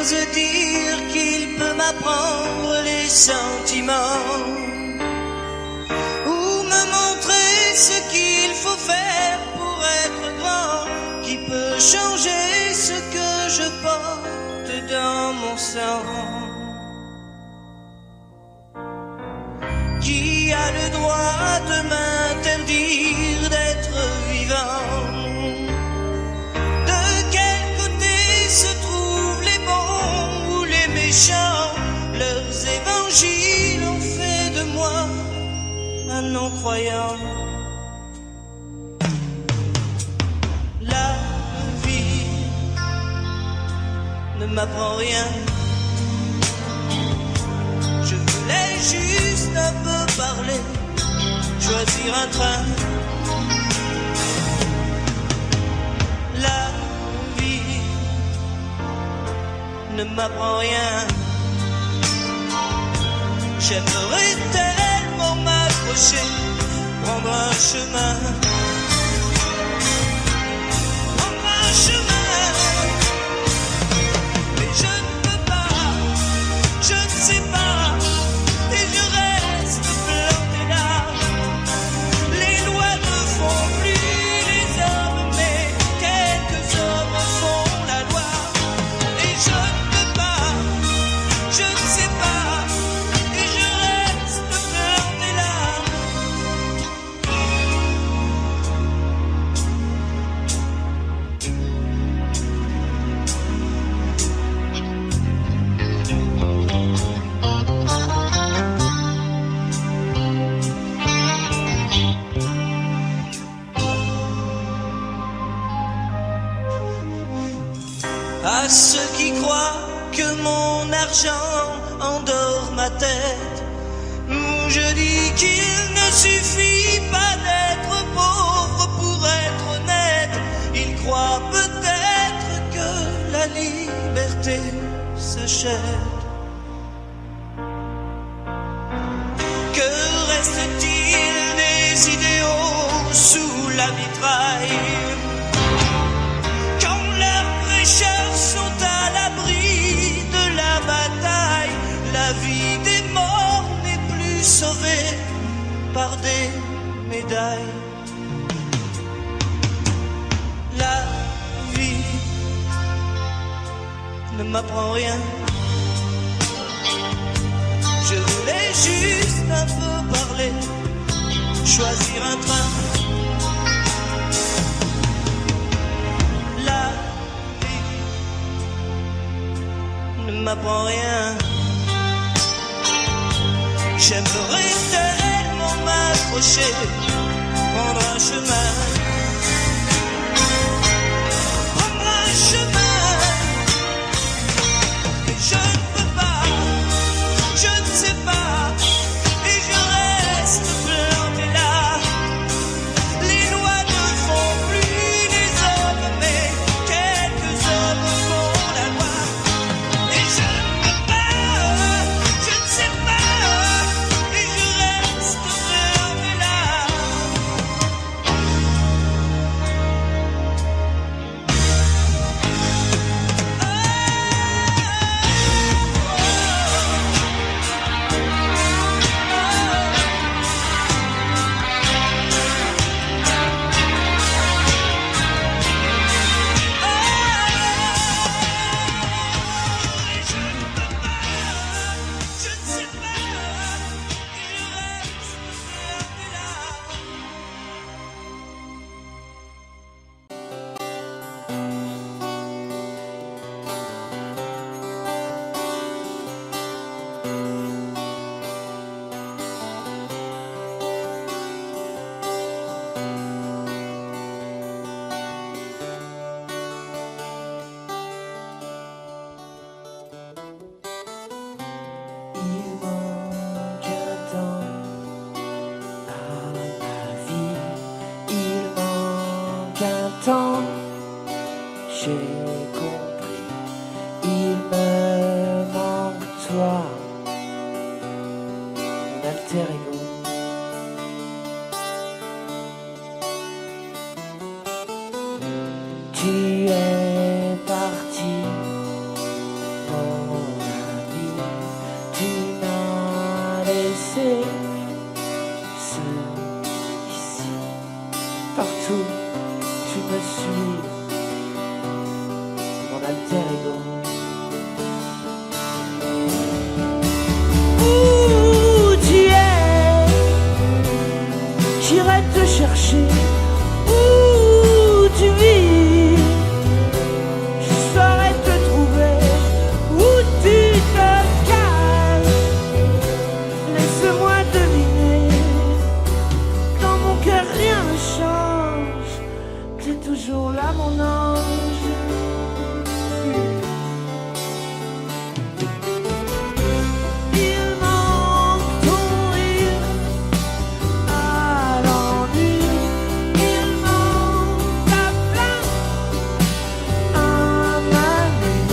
ose dire qu'il peut m'apprendre les sentiments, ou me montrer ce qu'il faut faire pour être grand, qui peut changer ce que je porte dans mon sang. Qui a le droit de m'interdire d'être vivant? De quel côté se trouvent les bons ou les méchants? Leurs évangiles ont fait de moi un non-croyant. La vie ne m'apprend rien. Je voulais juste un peu parler, choisir un train. La vie ne m'apprend rien. J'aimerais tellement m'approcher, prendre un chemin. Prendre un chemin. Mais je ne peux pas, je ne sais pas. Et je reste planté là. Les lois ne font plus les hommes, mais quelques hommes font la loi. Et je ne peux pas, je ne sais pas. Et je reste planté là. À ceux qui croient que mon argent endort ma tête, je dis qu'il ne suffit pas d'être pauvre pour être honnête. Ils croient peut-être que la liberté s'achète. Que reste-t-il des idéaux sous la mitraille? Prêcheurs sont à l'abri de la bataille. La vie des morts n'est plus sauvée par des médailles. La vie ne m'apprend rien. Je voulais juste un peu parler, choisir un train. Ne m'apprend rien. J'aimerais tellement m'approcher, prendre un chemin. Prendre un chemin. Mais je ne peux pas, je ne sais pas. Et je reste planté là. Les lois ne font plus les hommes, mais quelques hommes font la loi. temps, j'ai compris, il me manque toi, mon alter ego. Tu es parti, mon suis mon alter ego. Où tu es, j'irai te chercher. Où tu vis, je saurai te trouver. Où tu te caches, laisse-moi deviner. Dans mon cœur rien ne change, t'es toujours là mon ange. Il manque ton rire à l'ennui. Il manque ta flamme à ma nuit.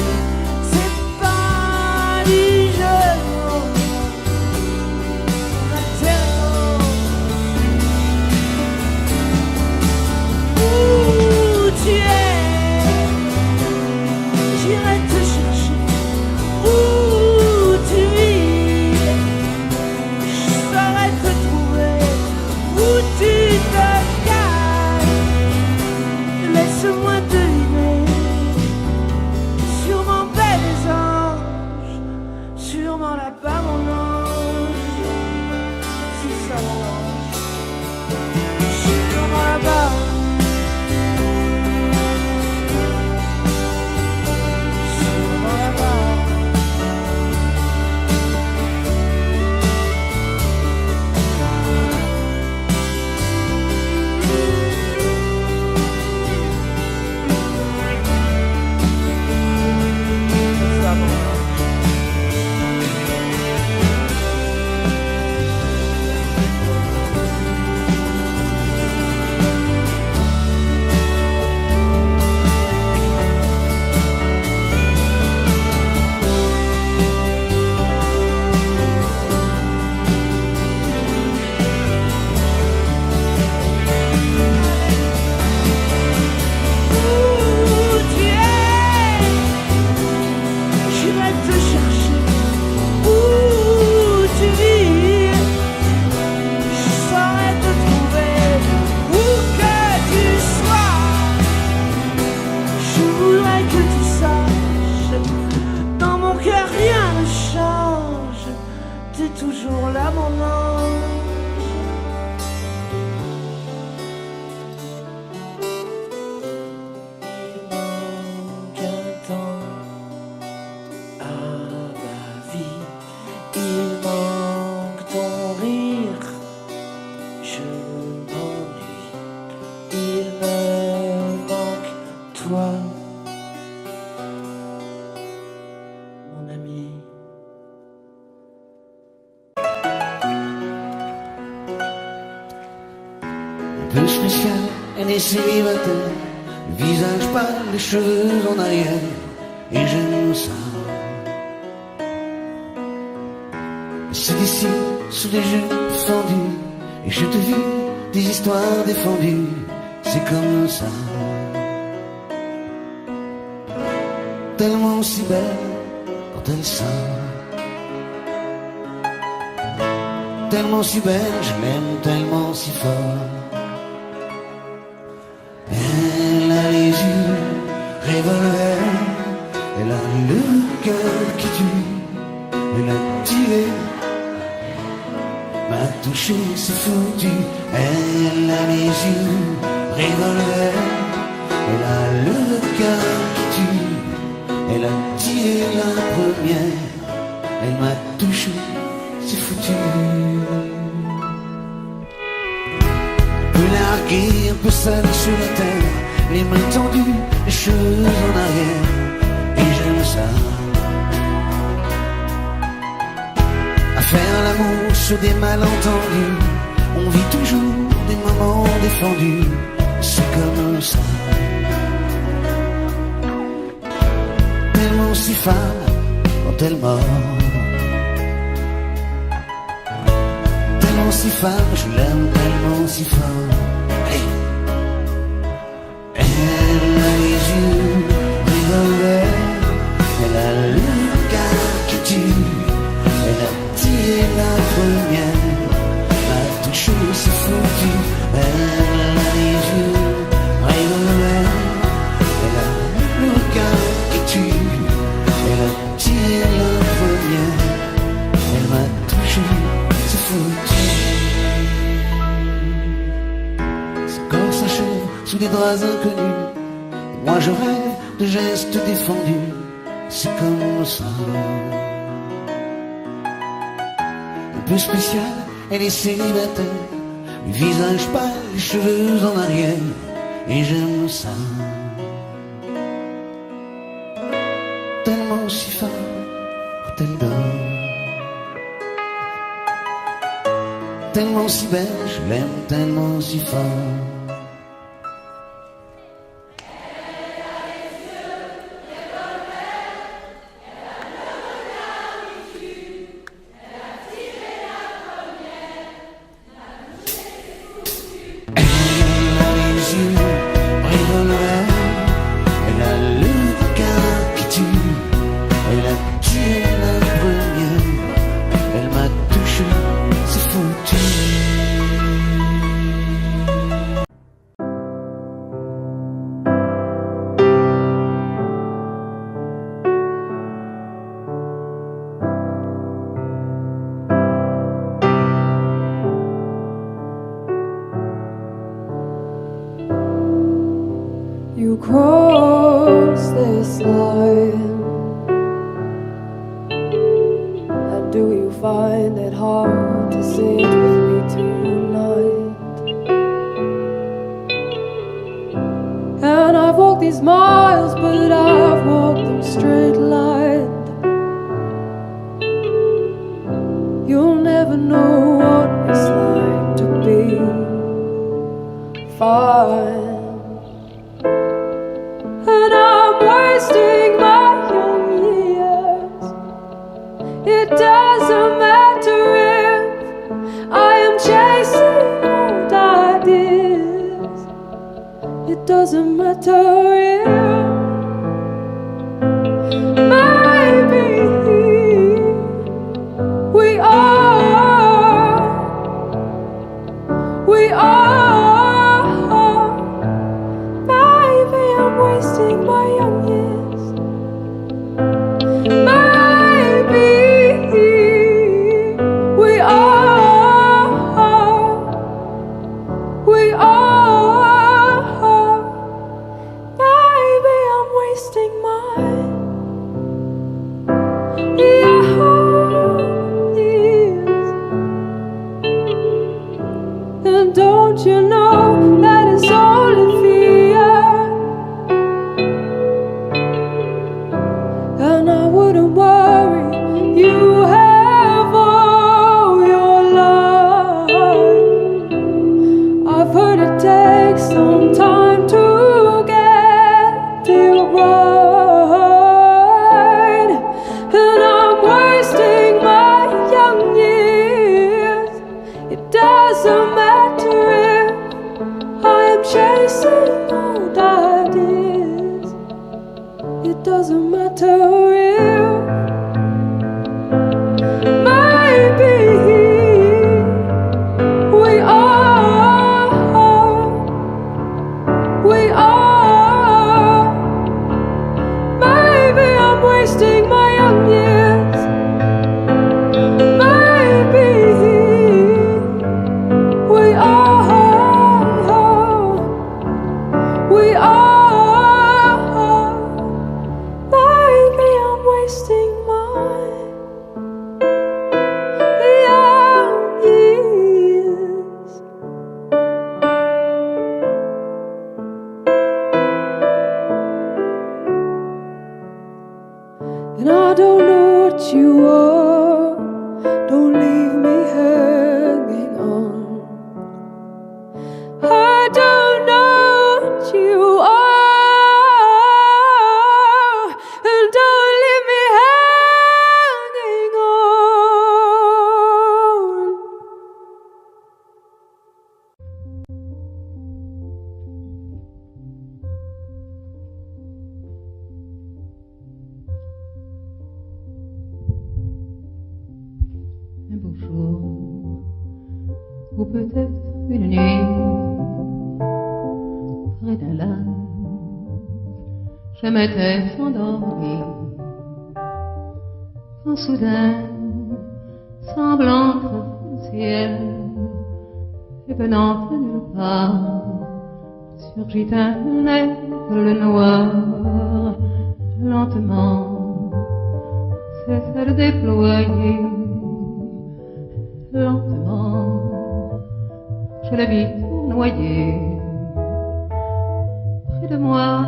C'est pas du jeu, mon alter ego. Où tu es, j'irai te chercher. Où tu vis, je saurai te trouver. Où tu te caches, laisse-moi deviner. Sûrement bel des anges, sûrement là-bas mon ange. C'est ça mon ange, sûrement là-bas. Sûrement là-bas. C'est ça mon ange. Où tu es, j'irai te chercher. Où tu vis, je saurai te trouver. Où que tu sois, je voudrais que tu saches. Dans mon cœur rien ne change, t'es toujours là mon ange. Il manque un temps à ma vie. Il manque ton rire, je m'ennuie. Il me manque toi, mon ami. Un peu spécial, elle est célibataire, le visage pâle, les cheveux en arrière, et j'aime ça. C'est d'ici, sous les jupes fendues, et je te vis des histoires défendues, c'est comme ça. Tellement si belle quand elle sort, tellement si belle, je l'aime tellement si fort. Elle a les yeux revolver, elle a le cœur qui tue, elle a tiré, m'a touché, c'est foutu. Elle a les yeux revolver, elle a le cœur qui tue, elle a tiré la première, elle m'a touché, c'est foutu. Peu larguée, un peu sale sur la terre, les mains tendues, les cheveux en arrière, et j'aime ça. À faire l'amour sur des malentendus, on vit toujours des moments défendus, c'est comme ça. Tellement si femme quand elle mord, tellement si femme, je l'aime tellement si fort. Hey. Elle a les yeux revolver, elle a le cœur qui tue, elle a tiré la première, m'a touché, c'est foutu. Elle a les yeux revolver, sous des draps inconnus. Et moi je rêve de gestes défendus, c'est comme ça. Un peu spécial, elle est célibataire, le visage pâle, les cheveux en arrière, et j'aime ça. Tellement si fort quand elle dort, tellement si belle, je l'aime tellement si fort. You cross this line, and do you find it hard to sit with me tonight? And I've walked these miles, but I've walked them straight lined. You'll never know what it's like to be fine. Wasting my young years. It doesn't matter if I am chasing old ideas. It doesn't matter if maybe we are. Maybe I'm wasting my young years. Maybe we are. Maybe I'm wasting my young years. And don't you know that it's only fear? And I wouldn't worry, you have all your life. I've heard it takes some time to get it right. And I'm wasting my young years. It doesn't matter if I am chasing old ideas. It doesn't matter if maybe we are. Maybe I'm wasting my young years. Maybe we are. Maybe I'm wasting my young years. And I don't know what you are. Don't leave me hanging on. I don't know what you are, and don't leave me hanging on. Un beau jour, ou peut-être une nuit, près d'un lac, je m'étais endormi, quand soudain, semblant entre le ciel, et venant de nulle part, surgit un aigle noir, lentement cessa de déployer, lentement je le vis noyer près de moi,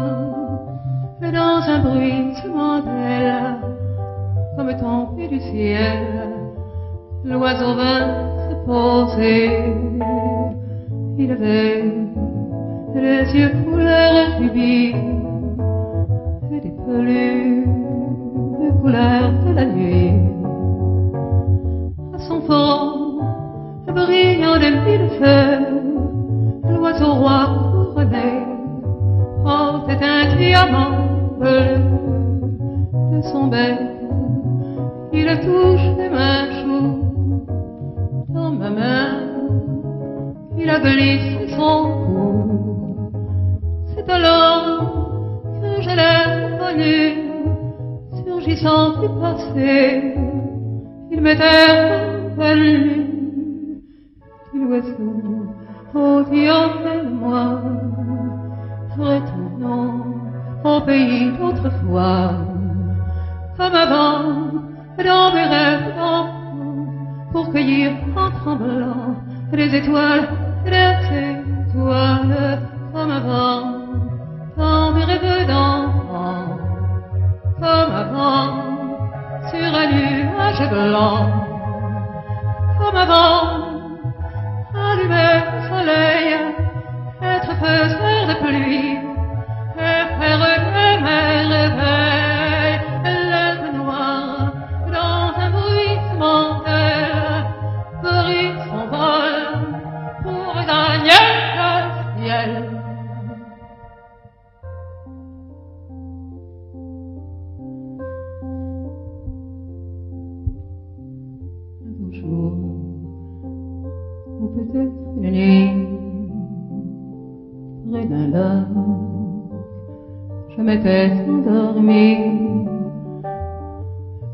dans un bruissement d'ailes, comme tombé du ciel, l'oiseau vint se poser. Il avait les yeux couleur rubis et des peluches de couleur de la nuit. À son front, brillant de mille feux, l'oiseau roi couronné portait un diamant bleu de son bec. Il touche les mains chaudes dans ma main, il a glissé son cou. C'est alors que je l'ai connu, surgissant du passé. Il m'était revenu, petit oiseau, aussi auprès de moi. Retournons au pays d'autrefois, comme avant, dans mes rêves d'enfant, pour cueillir en tremblant les étoiles, les étoiles, comme avant, dans mes rêves d'enfant, comme avant, sur un nuage blanc, comme avant, allumer le soleil, être faiseur de pluie, et faire que mes réveils, l'aigle noir, dans un bruissement d'aile, brise son vol pour gagner le ciel. Un beau jour, ou peut-être une nuit, près d'un lac, je m'étais endormi,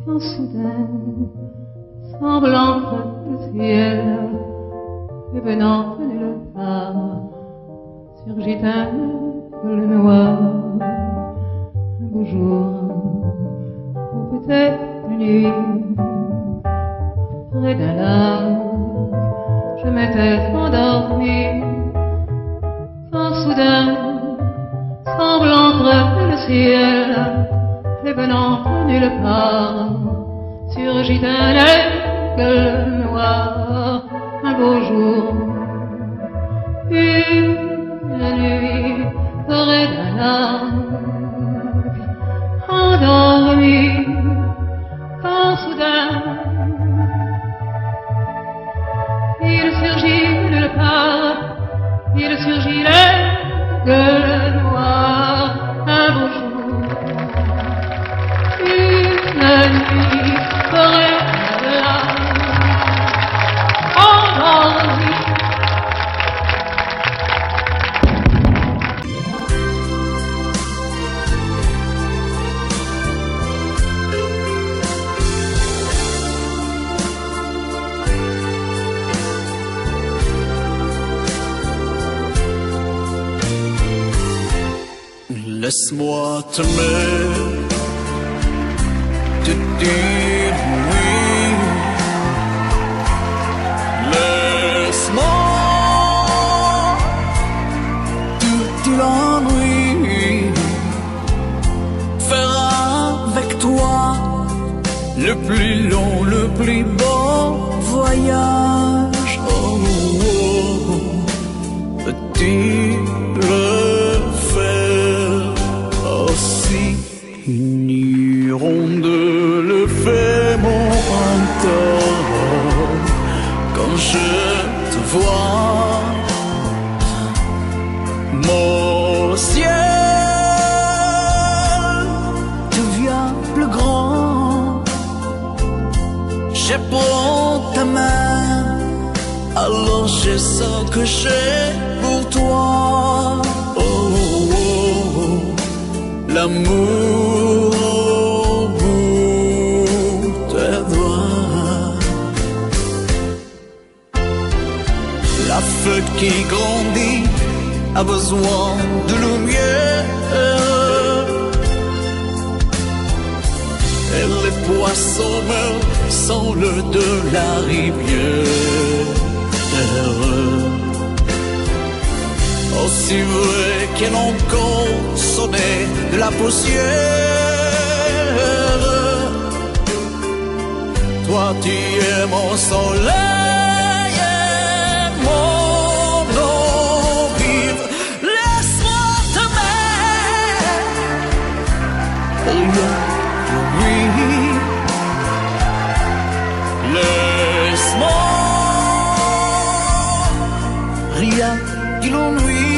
quand soudain, semblant entre le ciel, et venant de nulle part, surgit un aigle noir. Un beau jour, ou peut-être une nuit, près d'un lac, je m'étais endormi, quand soudain, semblant entre le ciel, et venant de nulle part, surgit un aigle noir. Un beau jour, une nuit, près d'un lac, endormi, quand soudain, il surgit de nulle part, il surgit l'aigle noir. Un beau jour, une nuit, près d'un lac, endormi. Laisse-moi t'aimer, te dire oui. Laisse-moi tout l'ennui, faire avec toi le plus long, le plus beau voyage. Oh, oh, oh. Petit une hirondelle fait mon printemps. Quand je te vois, mon ciel devient plus grand. Je prends ta main, alors je sens que j'ai pour toi. Oh, oh, oh. L'amour au bout des doigts, la feuille qui grandit a besoin de lumière. Et les poissons meurent sans l'eau de la rivière. Aussi vrai qu'elle encore sonnait de la poussière. Toi tu es mon soleil et mon eau vive. Laisse-moi t'aimer. Rien que lui. Laisse-moi. Rien que l'ennui.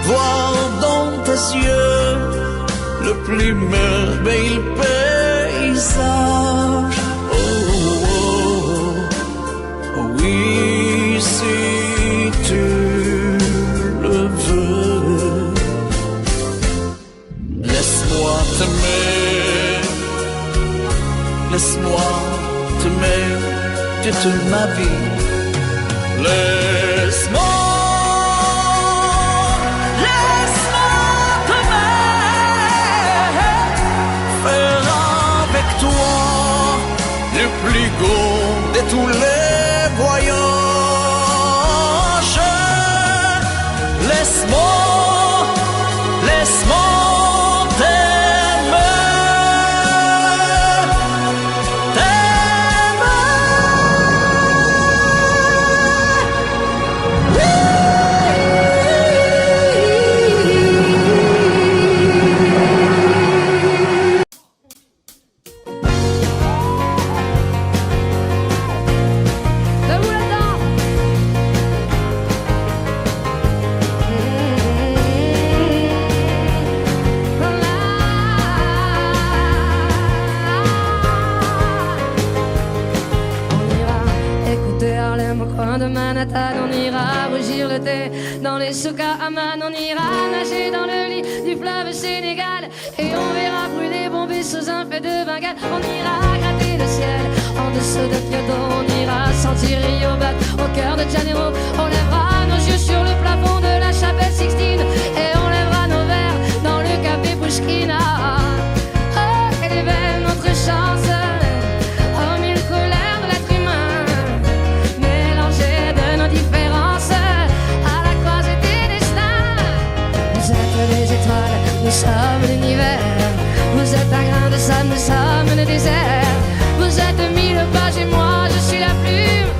Voir dans tes yeux le plus merveilleux paysage. Oh, oh, oh, oui, si tu le veux. Laisse-moi t'aimer. Laisse-moi t'aimer toute ma vie. Laisse-moi. Le plus beau de tous les voyages. Laisse-moi, laisse-moi t'aimer, de Manhattan, on ira rougir le thé dans les souks à Amman, on ira nager dans le lit du fleuve Sénégal et on verra brûler bombées sous un feu de Bengale. On ira gratter le ciel en dessous de Kyoto, on ira sentir Rio battre au cœur de Janeiro. On lèvera nos yeux sur le plafond de la chapelle Sixtine et on lèvera nos verres dans le café Pushkina. Oh, quelle est belle notre chance. Nous sommes l'univers, vous êtes un grain de sable, nous sommes le désert. Vous êtes mille pages et moi je suis la plume.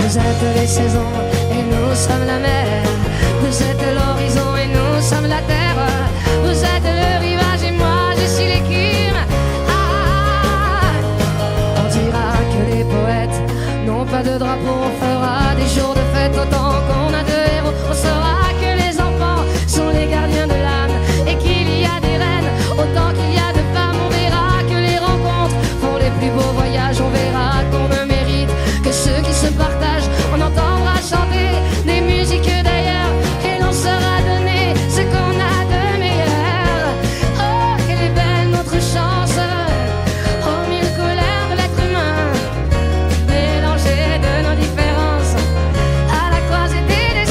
Vous êtes les saisons et nous sommes la mer. Vous êtes l'horizon et nous sommes la terre. Vous êtes le rivage et moi je suis l'écume. Ah, on dira que les poètes n'ont pas de drapeau. On fera des jours de fête autant qu'on a de héros. On saura sont les gardiens de l'âme et qu'il y a des reines autant qu'il y a de femmes. On verra que les rencontres font les plus beaux voyages. On verra qu'on ne mérite que ceux qui se partagent. On entendra chanter des musiques d'ailleurs et l'on saura donner ce qu'on a de meilleur. Oh, quelle est belle notre chance. Oh, mille colères de l'être humain mélangées de nos différences à la croisée des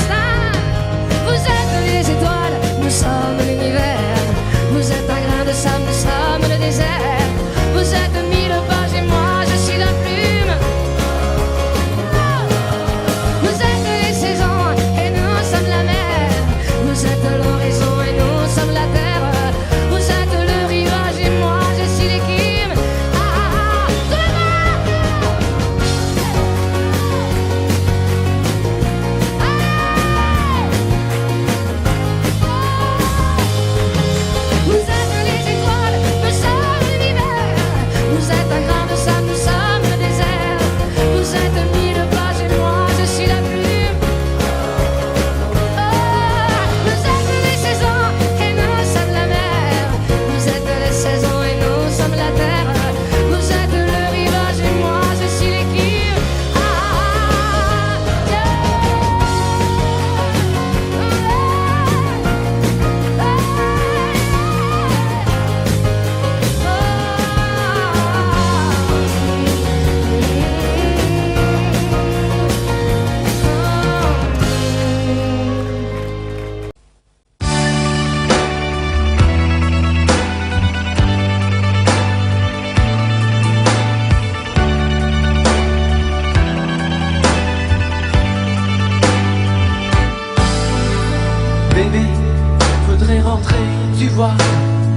rentrer, tu vois.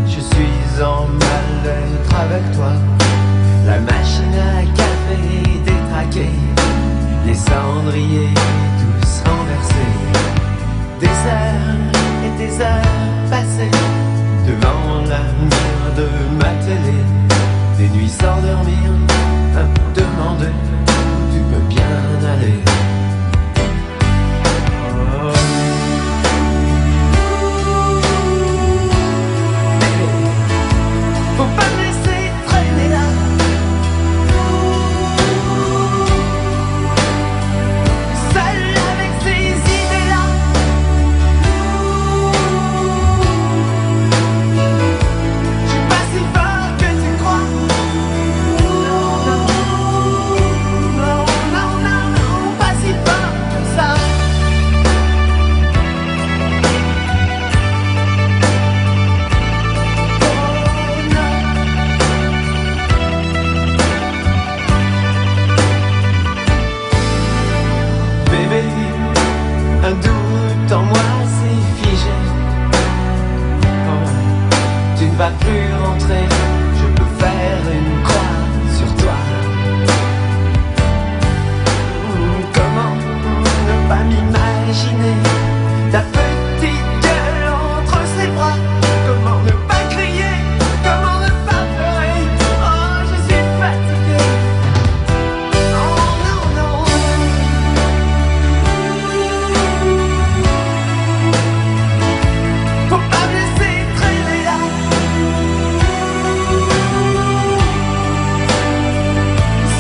Je suis en mal-être avec toi. La machine à café détraquée, les cendriers tous renversés. Des heures et des heures passées devant la lumière de ma télé. Des nuits sans dormir, à me demander où tu peux bien aller. Oh. Faut pas me laisser traîner là. Seul avec ces idées-là. Je suis pas si fort que tu crois. Non, non, non, non, pas si fort que ça. Bébé, un doute en moi s'est figé. Oh, tu ne vas plus rentrer, je peux faire une croix sur toi. Comment ne pas m'imaginer ta petite gueule entre ses bras? Comment ne pas crier? Comment ne pas pleurer? Oh, je suis fatigué. Oh non, non. Faut pas me laisser traîner là.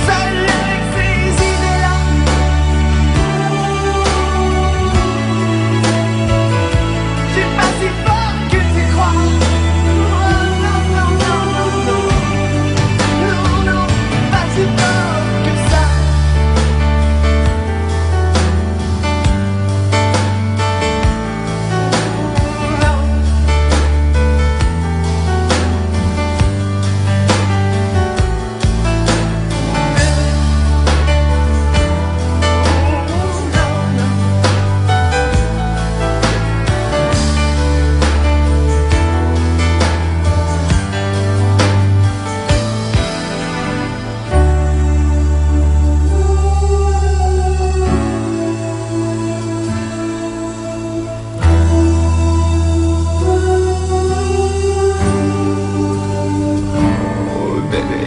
Seul avec ces idées-là. Je suis pas si fort que tu crois. Oh non, non, non, non, non. Non, non, pas si fort que ça. Non. Oh bébé.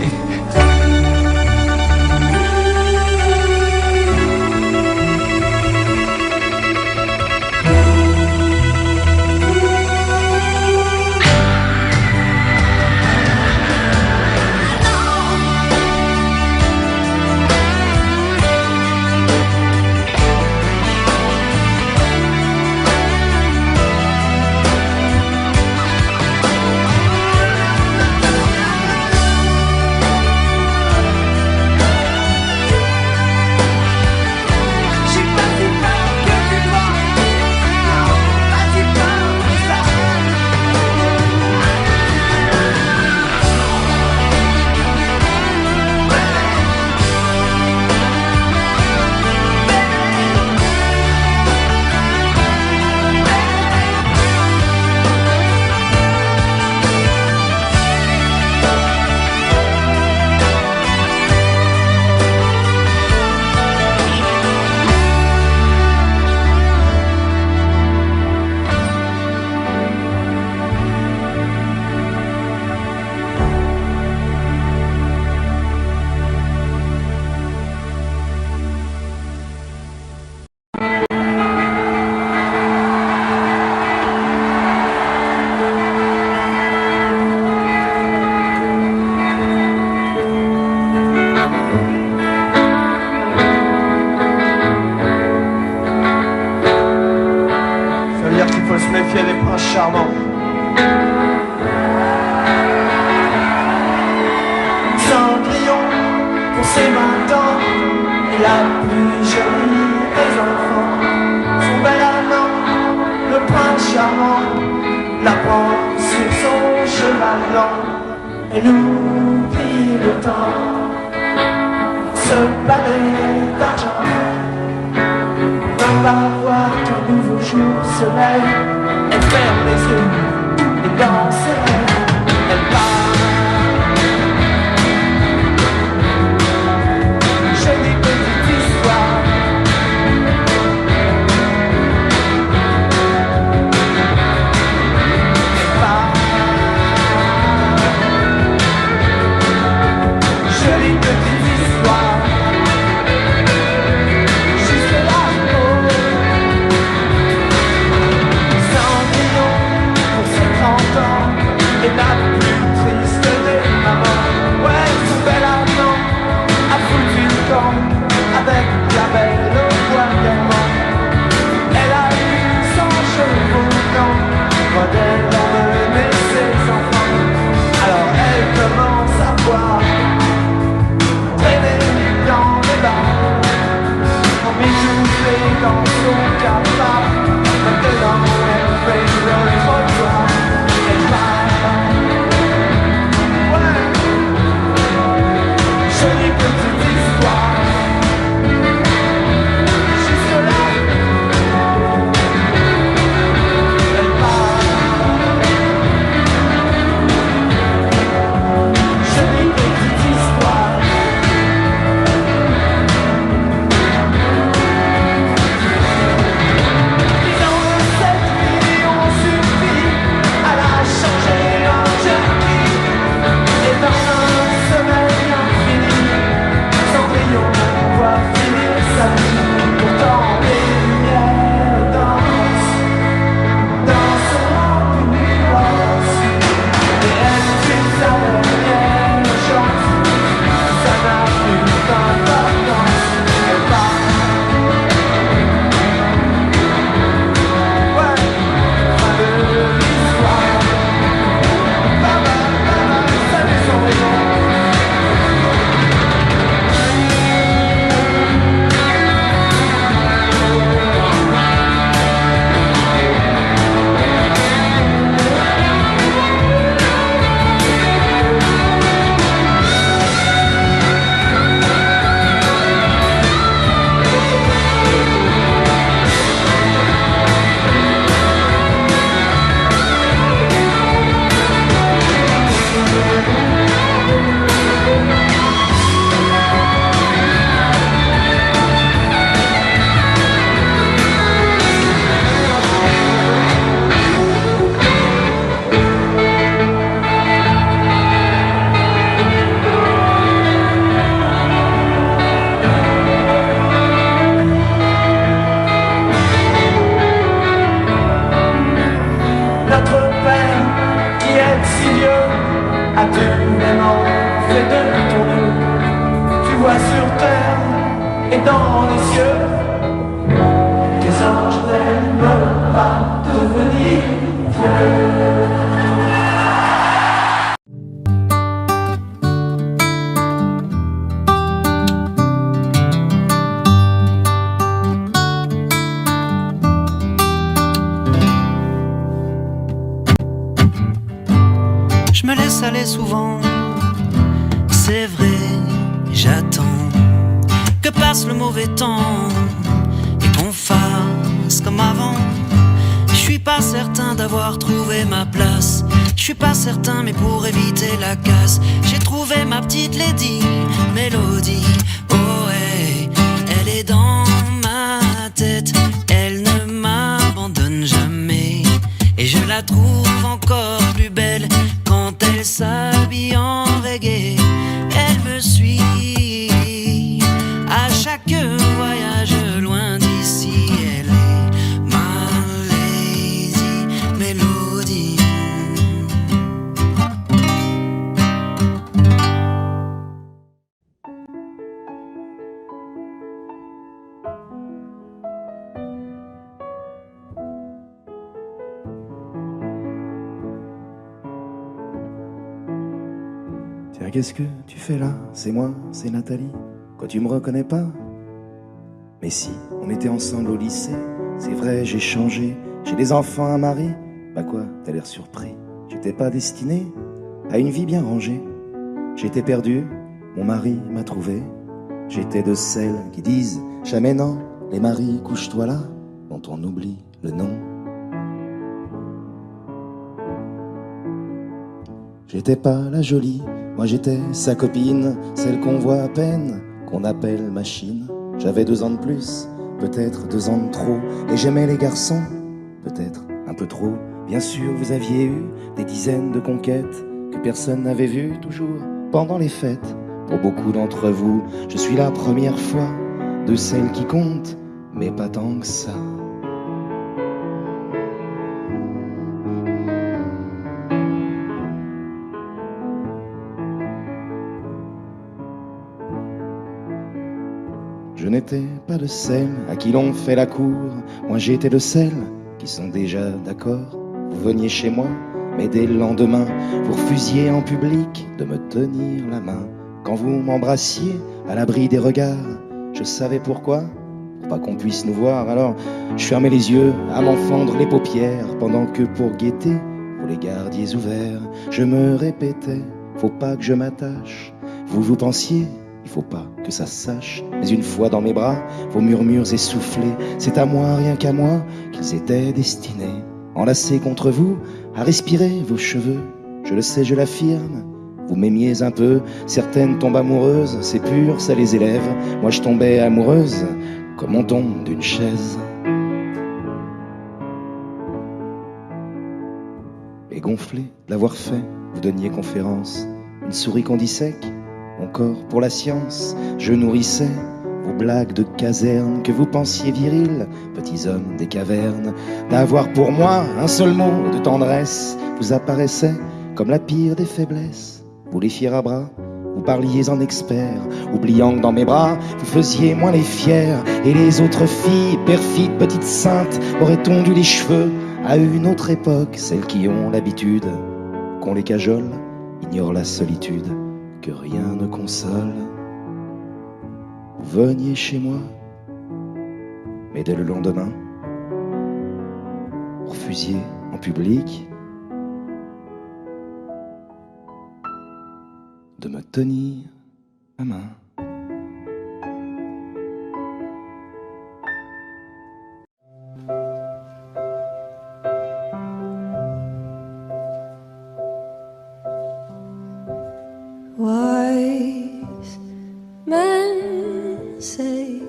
Je suis pas si fort que tu crois. Non, pas si fort que ça. Ça veut dire qu'il faut se méfier des princes charmants. Cendrillon pour ses 20 ans, et la plus jolie des enfants. Son bel amant, le prince charmant, la prend sur son cheval blanc. Et nous plie le temps, ce balai d'argent. On va voir qu'un nouveau jour se lève et ferme les yeux. dans son cafard. Maintenant elle fait le trottoir. Elle parle. Ouais. Jolie petite histoire. Juste là. Elle parle. Jolie petite histoire. Je me laisse aller souvent, c'est vrai, j'attends que passe le mauvais temps et qu'on fasse comme avant. Je suis pas certain d'avoir trouvé ma place, je suis pas certain mais pour éviter la casse, j'ai trouvé ma petite lady, Mélodie. Oh ouais, elle est dans ma tête, elle ne m'abandonne jamais et je la trouve encore plus belle quand elle s'habille en reggae. Elle me suit à chaque voyage loin d'ici. Elle est ma lazy Mélodie. Tiens, qu'est-ce que tu fais là? C'est moi, c'est Nathalie. Quoi, tu me reconnais pas? Mais si, on était ensemble au lycée. C'est vrai, j'ai changé. J'ai des enfants, un mari. Bah quoi, t'as l'air surpris. J'étais pas destiné à une vie bien rangée. J'étais perdu, mon mari m'a trouvé. J'étais de celles qui disent jamais non. Les maris, couche-toi là, dont on oublie le nom. J'étais pas la jolie, moi j'étais sa copine, celle qu'on voit à peine, qu'on appelle machine. J'avais 2 ans de plus, peut-être 2 ans de trop, et j'aimais les garçons, peut-être un peu trop. Bien sûr, vous aviez eu des dizaines de conquêtes que personne n'avait vues toujours pendant les fêtes. Pour beaucoup d'entre vous, je suis la première fois de celles qui comptent, mais pas tant que ça. Je n'étais pas de celles à qui l'on fait la cour. Moi j'étais de celles qui sont déjà d'accord. Vous veniez chez moi, mais dès le lendemain, vous refusiez en public de me tenir la main. Quand vous m'embrassiez à l'abri des regards, je savais pourquoi. pour pas qu'on puisse nous voir. Alors je fermais les yeux à m'en fendre les paupières, pendant que pour guetter, vous les gardiez ouverts, je me répétais, faut pas que je m'attache. Vous pensiez, il faut pas que ça se sache. Mais une fois dans mes bras, vos murmures essoufflés, c'est à moi, rien qu'à moi, qu'ils étaient destinés. Enlacés contre vous, à respirer vos cheveux. Je le sais, je l'affirme, vous m'aimiez un peu. Certaines tombent amoureuses, c'est pur, ça les élève. Moi je tombais amoureuse, comme on tombe d'une chaise. Et gonflé de l'avoir fait, vous donniez conférence. Une souris qu'on dissèque, mon corps pour la science. Je nourrissais vos blagues de caserne, que vous pensiez virils, petits hommes des cavernes. D'avoir pour moi un seul mot de tendresse vous apparaissait comme la pire des faiblesses. Vous les fiers à bras, vous parliez en expert, oubliant que dans mes bras vous faisiez moins les fiers. Et les autres filles, perfides, petites saintes, auraient tondu les cheveux à une autre époque. Celles qui ont l'habitude qu'on les cajole ignorent la solitude que rien ne console. Vous veniez chez moi, mais dès le lendemain, vous refusiez en public de me tenir la main. Wise men say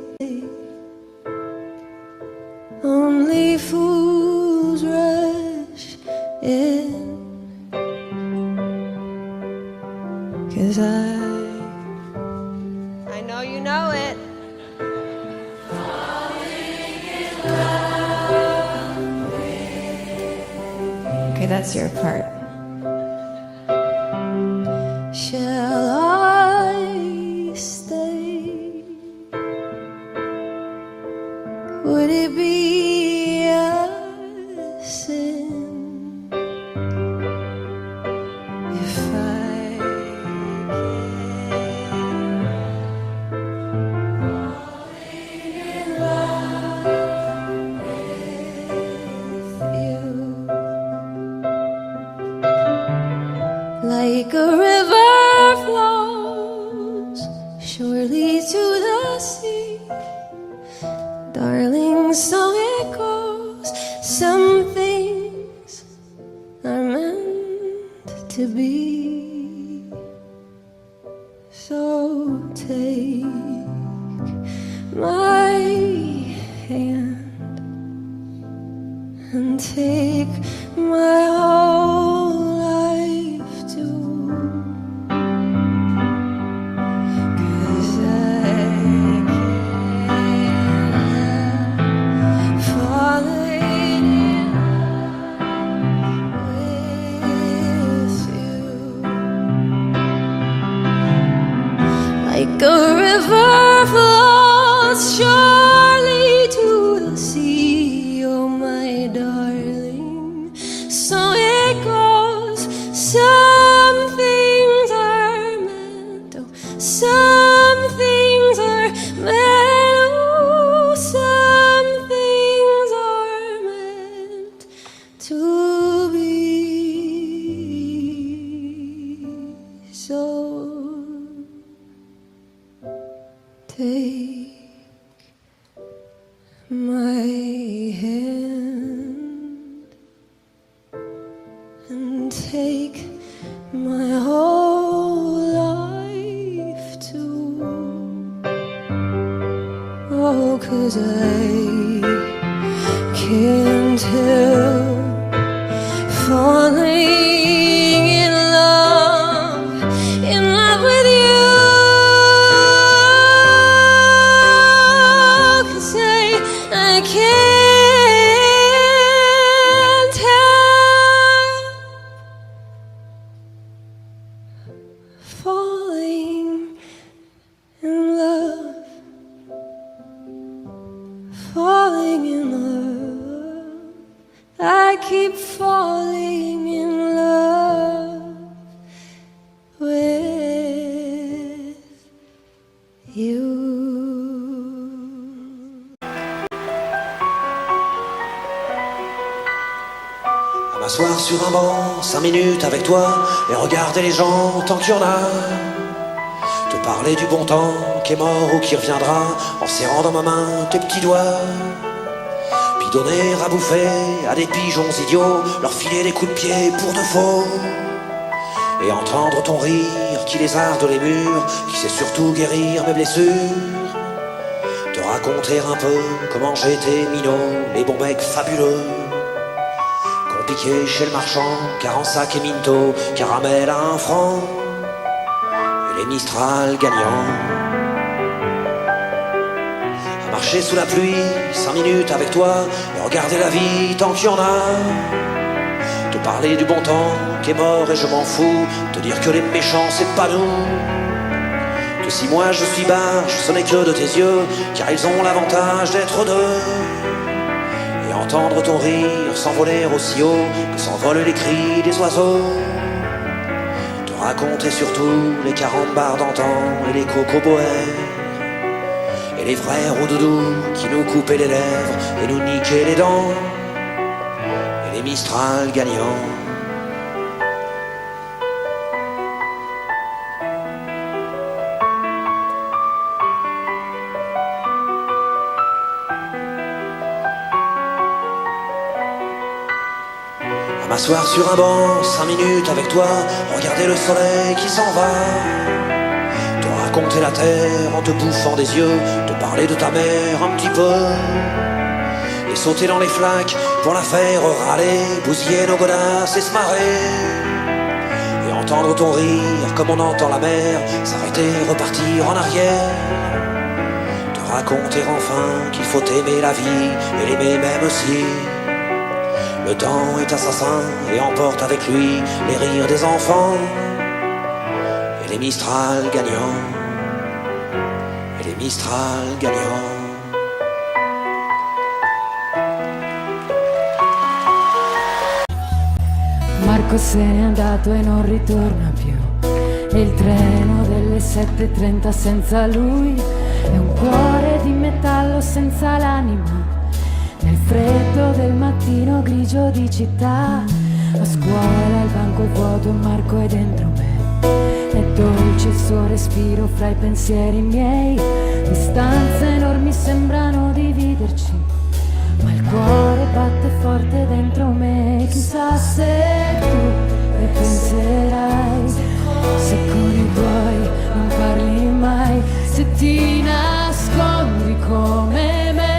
only fools rush in, 'cause I know you know it. Okay, that's your part. Shall I stay? Would it be a sin if I falling in love with you? Like a river flows surely to the sea, darling, so it goes. Some things are meant to be. So take my hand and take my whole life too, 'cause I can't help falling in love with you. Like a river flows surely to the sea, oh my darling, so it goes. Some things are meant, oh, some things are meant, oh, some things are meant to be. So take my hand and take my whole life too. Oh, 'cause I can't help falling in love with you. 'Cause I can't help falling in love, falling in love. I keep falling in love with you. M'asseoir sur un banc, 5 minutes avec toi, et regarder les gens tant qu'il y en a. Te parler du bon temps qui est mort ou qui reviendra, en serrant dans ma main tes petits doigts. Puis donner à bouffer à des pigeons idiots, leur filer des coups de pied pour de faux. Et entendre ton rire qui lézarde les murs, qui sait surtout guérir mes blessures. Te raconter un peu comment j'étais minot, les bons mecs fabuleux. Piqué chez le marchand, car en sac et minto, caramel à 1 franc, et les Mistral gagnants. À marcher sous la pluie, 5 minutes avec toi, et regarder la vie tant qu'il y en a. Te parler du bon temps qui est mort et je m'en fous, te dire que les méchants c'est pas nous. Que si moi je suis barge, ce n'est que de tes yeux, car ils ont l'avantage d'être deux. Entendre ton rire s'envoler aussi haut que s'envolent les cris des oiseaux. Te raconter surtout les 40 bars d'antan et les cocoboères. Et les vrais roudoudous qui nous coupaient les lèvres et nous niquaient les dents. Et les Mistral gagnants. M'asseoir sur un banc, 5 minutes avec toi, regarder le soleil qui s'en va. Te raconter la terre en te bouffant des yeux, te parler de ta mère un petit peu. Et sauter dans les flaques pour la faire râler, bousiller nos godasses et se marrer. Et entendre ton rire comme on entend la mer, s'arrêter, repartir en arrière. Te raconter enfin qu'il faut aimer la vie et l'aimer même aussi. Le temps est assassin et emporte avec lui les rires des enfants. Et les Mistral gagnants. Et les Mistral gagnants. Marco se n'è andato e non ritorna più. E il treno delle 7:30 senza lui è un cuore di metallo senza l'anima. Nel freddo del mattino grigio di città, a scuola il banco è vuoto e Marco è dentro me. È dolce il suo respiro fra i pensieri miei, distanze enormi sembrano dividerci, ma il cuore batte forte dentro me. Chissà se tu ne penserai, se con i tuoi non parli mai, se ti nascondi come me,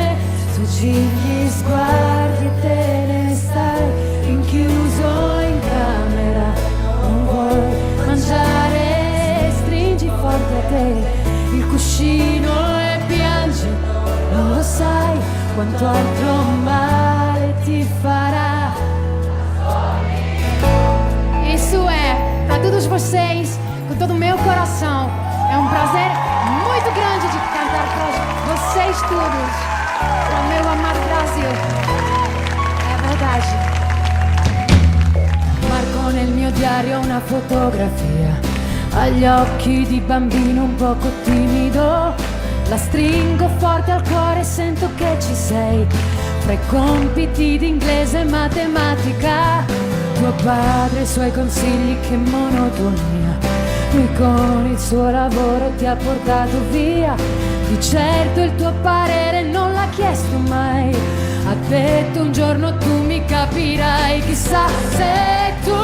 gli sguardi e te ne stai rinchiuso in camera. Non vuoi mangiare, stringi forte a te il cuscino e piangi. Non lo sai quanto altro male ti fará. Isso é para todos vocês, com todo o meu coração. É um prazer muito grande de cantar para vocês todos. O meu amado Brasil, è verdade. Marco nel mio diario una fotografia, agli occhi di bambino un poco timido. La stringo forte al cuore e sento che ci sei, fra i compiti di inglese e matematica. Tuo padre e i suoi consigli, che monotonia. Lui con il suo lavoro ti ha portato via. Di certo il tuo parere non l'ha chiesto mai, ha detto un giorno tu mi capirai. Chissà se tu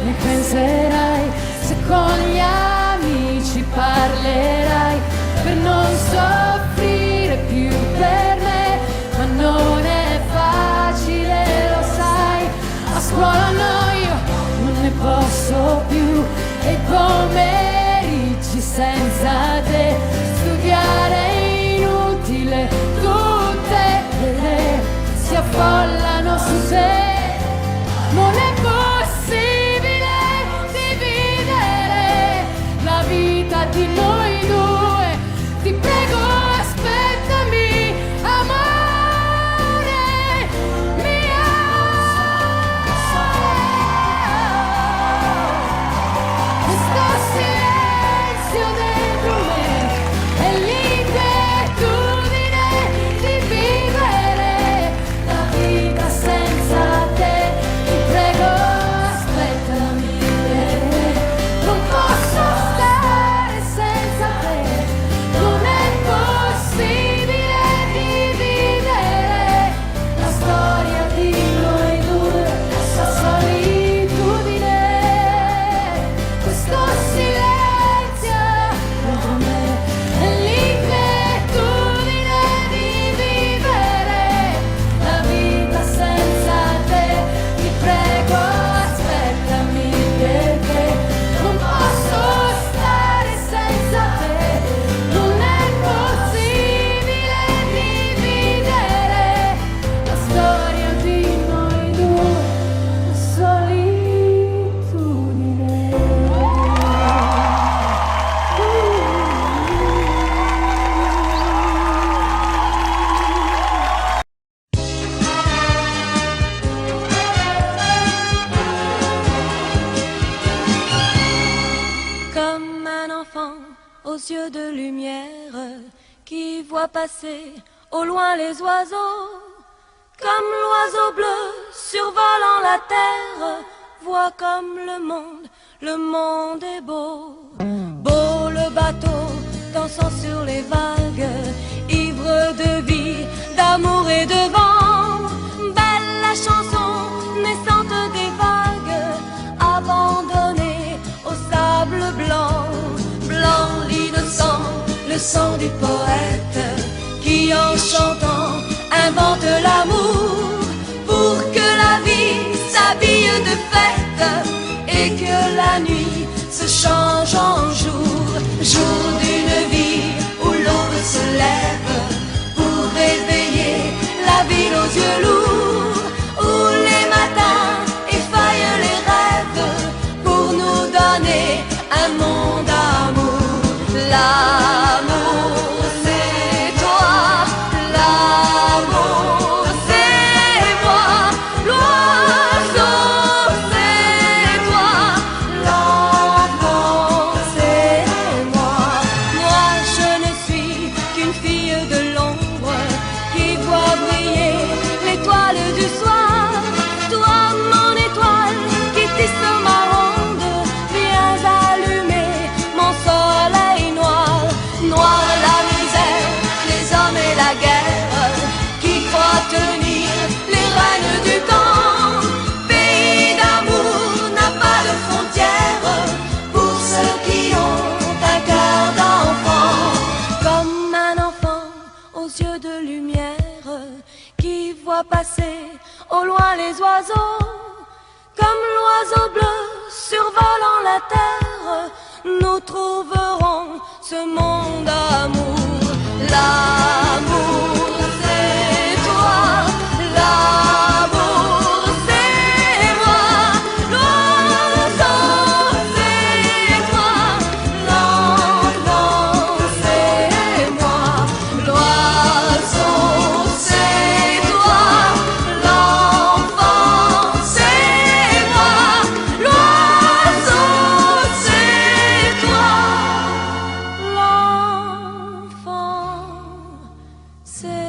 mi penserai, se con gli amici parlerai, per non soffrire più per me. Ma non è facile, lo sai, a scuola no, io non ne posso più, e i pomeriggi senza te, studiare è inutile, tutte le idee si affollano su te. Non è possibile dividere la vita di noi due, ti prego aspettami, amore mio. Questo silenzio dentro me è l'inquietudine di vivere la vita vois passer au loin les oiseaux, comme l'oiseau bleu survolant la terre, vois comme le monde est beau. Beau le bateau dansant sur les vagues, ivre de vie, d'amour et de vent. Belle la chanson naissante des vagues, abandonnée au sable blanc. Blanc l'innocent, le sang du poète, qui en chantant invente l'amour, pour que la vie s'habille de fête et que la nuit se change en jour. Jour d'une vie où l'aube se lève pour réveiller la ville aux yeux lourds, où les matins effeuillent les rêves pour nous donner un monde d'amour. L'amour c'est toi, l'amour c'est moi, l'oiseau c'est toi, l'enfant c'est moi. Moi je ne suis qu'une fille de l'ombre qui voit briller l'étoile du soir. Toi mon étoile qui tisse ma ronde, viens allumer mon soleil noir. Noir la misère, les hommes et la guerre, qui croient tenir les rênes du temps. Pays d'amour n'a pas de frontières pour ceux qui ont un cœur d'enfant. Comme un enfant aux yeux de lumière, qui voit passer au loin les oiseaux, comme l'oiseau bleu survolant la terre, nous trouverons ce monde d'amour. L'amour c'est toi, l'amour c'est moi, l'oiseau c'est toi, l'enfant c'est moi, l'oiseau c'est toi, l'enfant c'est moi, l'oiseau c'est toi, l'enfant c'est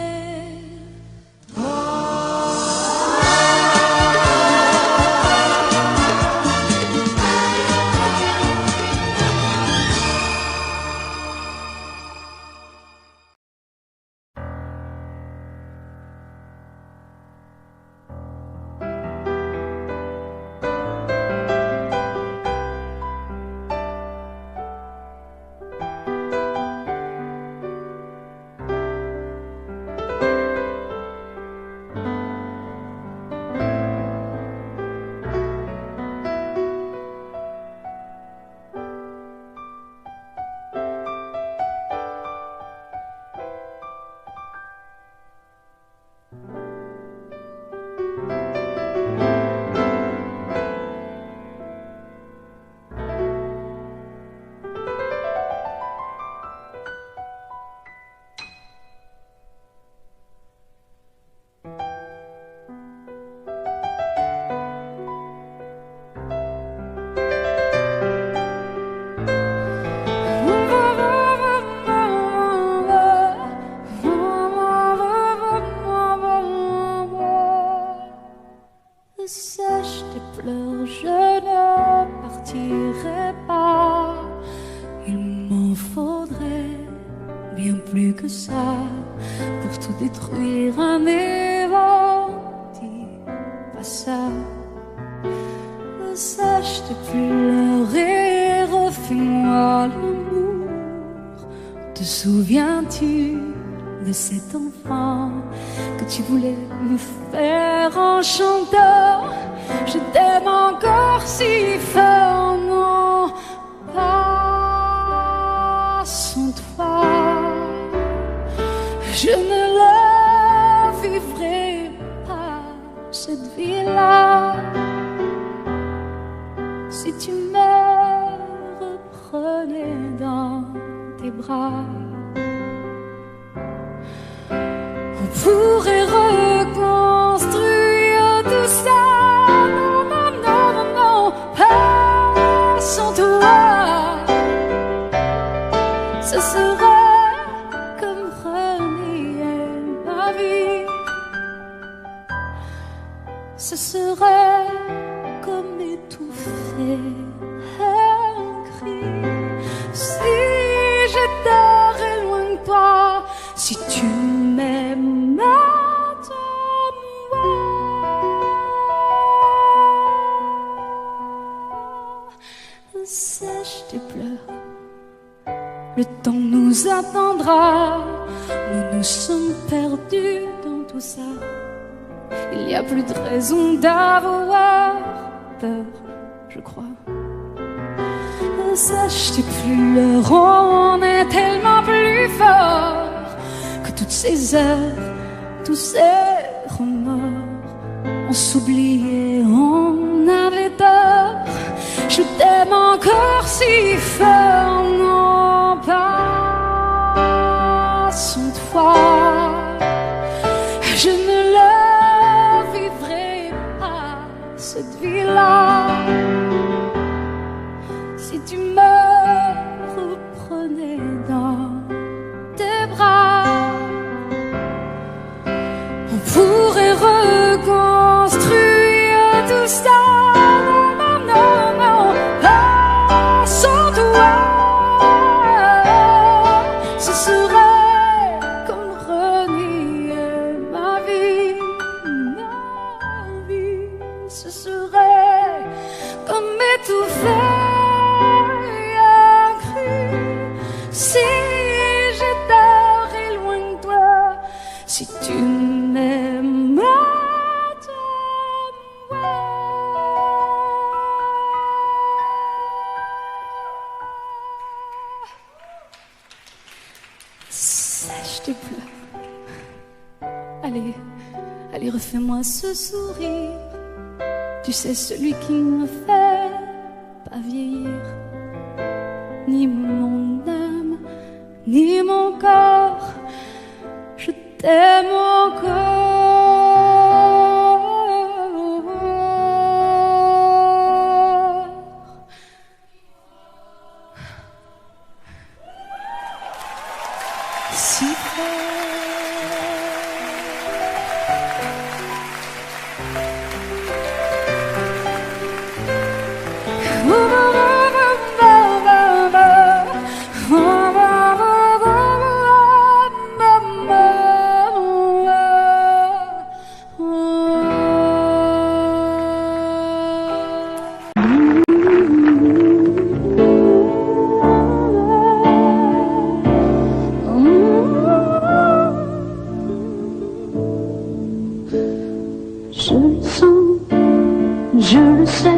Sèche tes pleurs, je ne partirai pas. Il m'en faudrait bien plus que ça pour tout détruire, un évent. Dis pas ça. Sèche tes pleurs et refais-moi l'amour. Te souviens-tu de cet enfant que tu voulais me faire en chantant? Je t'aime encore si fort, non, pas sans toi. Je ne la vivrai pas, cette vie-là, si tu me reprenais dans tes bras. On pourrait reconstruire tout ça. Non, non, non, non, non, pas sans toi. Ce serait comme ce serait comme étouffer un cri. Si j'étais loin de toi, si tu m'aimes à moi, sèche tes pleurs, le temps nous attendra. Nous nous sommes perdus dans tout ça. Il n'y a plus de raison d'avoir peur, je crois. Sache tes pleurs, on est tellement plus fort que toutes ces heures, tous ces remords. On s'oubliait, on avait tort. Je t'aime encore si fort, non pas sans toi. Je ne la vivrai pas, cette vie-là. Si tu me reprenais dans tes bras, on pourrait reconstruire tout ça. Non, non, non, pas sans toi. Ce serait comme renier ma vie, ce serait comme étouffer. Si j'étais loin de toi, si tu m'aimes à moi. Sèche tes pleurs. Allez, allez, refais-moi ce sourire. Tu sais, celui qui me fait pas vieillir. Ni mon âme, ni mon corps, je t'aime encore. Si je le sens, je le sais,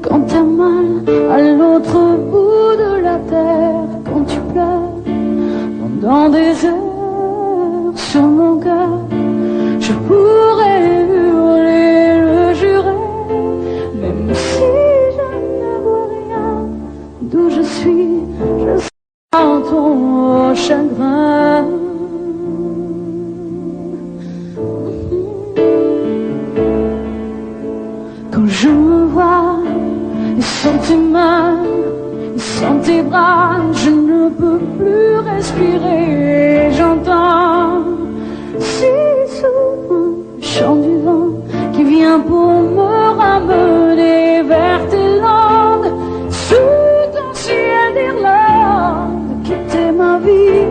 quand ta main à l'autre bout de la terre, quand tu pleures pendant des heures sur mon cœur, je pourrais hurler, le jurer, même si je ne vois rien d'où je suis, je sens ton chagrin. Quand je me vois, et sans tes mains, et sans tes bras, je ne peux plus respirer. J'entends si souvent le chant du vent qui vient pour me ramener vers tes langues, sous ton ciel d'Irlande, quitter ma vie,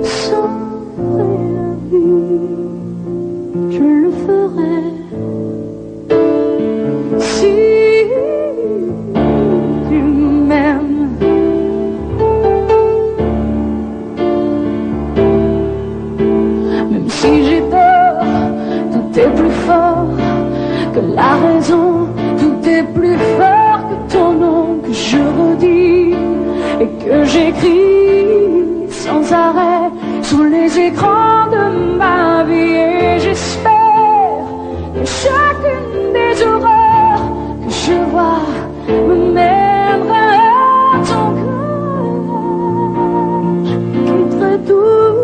sauver la vie, je le ferai. Si tu m'aimes, même si j'ai tort, tout est plus fort que la raison, tout est plus fort que ton nom que je redis et que j'écris sans arrêt sur les écrans de ma vie. Et j'espère que chacune des horreurs que je vois me mènera à ton cœur. Je quitterai tout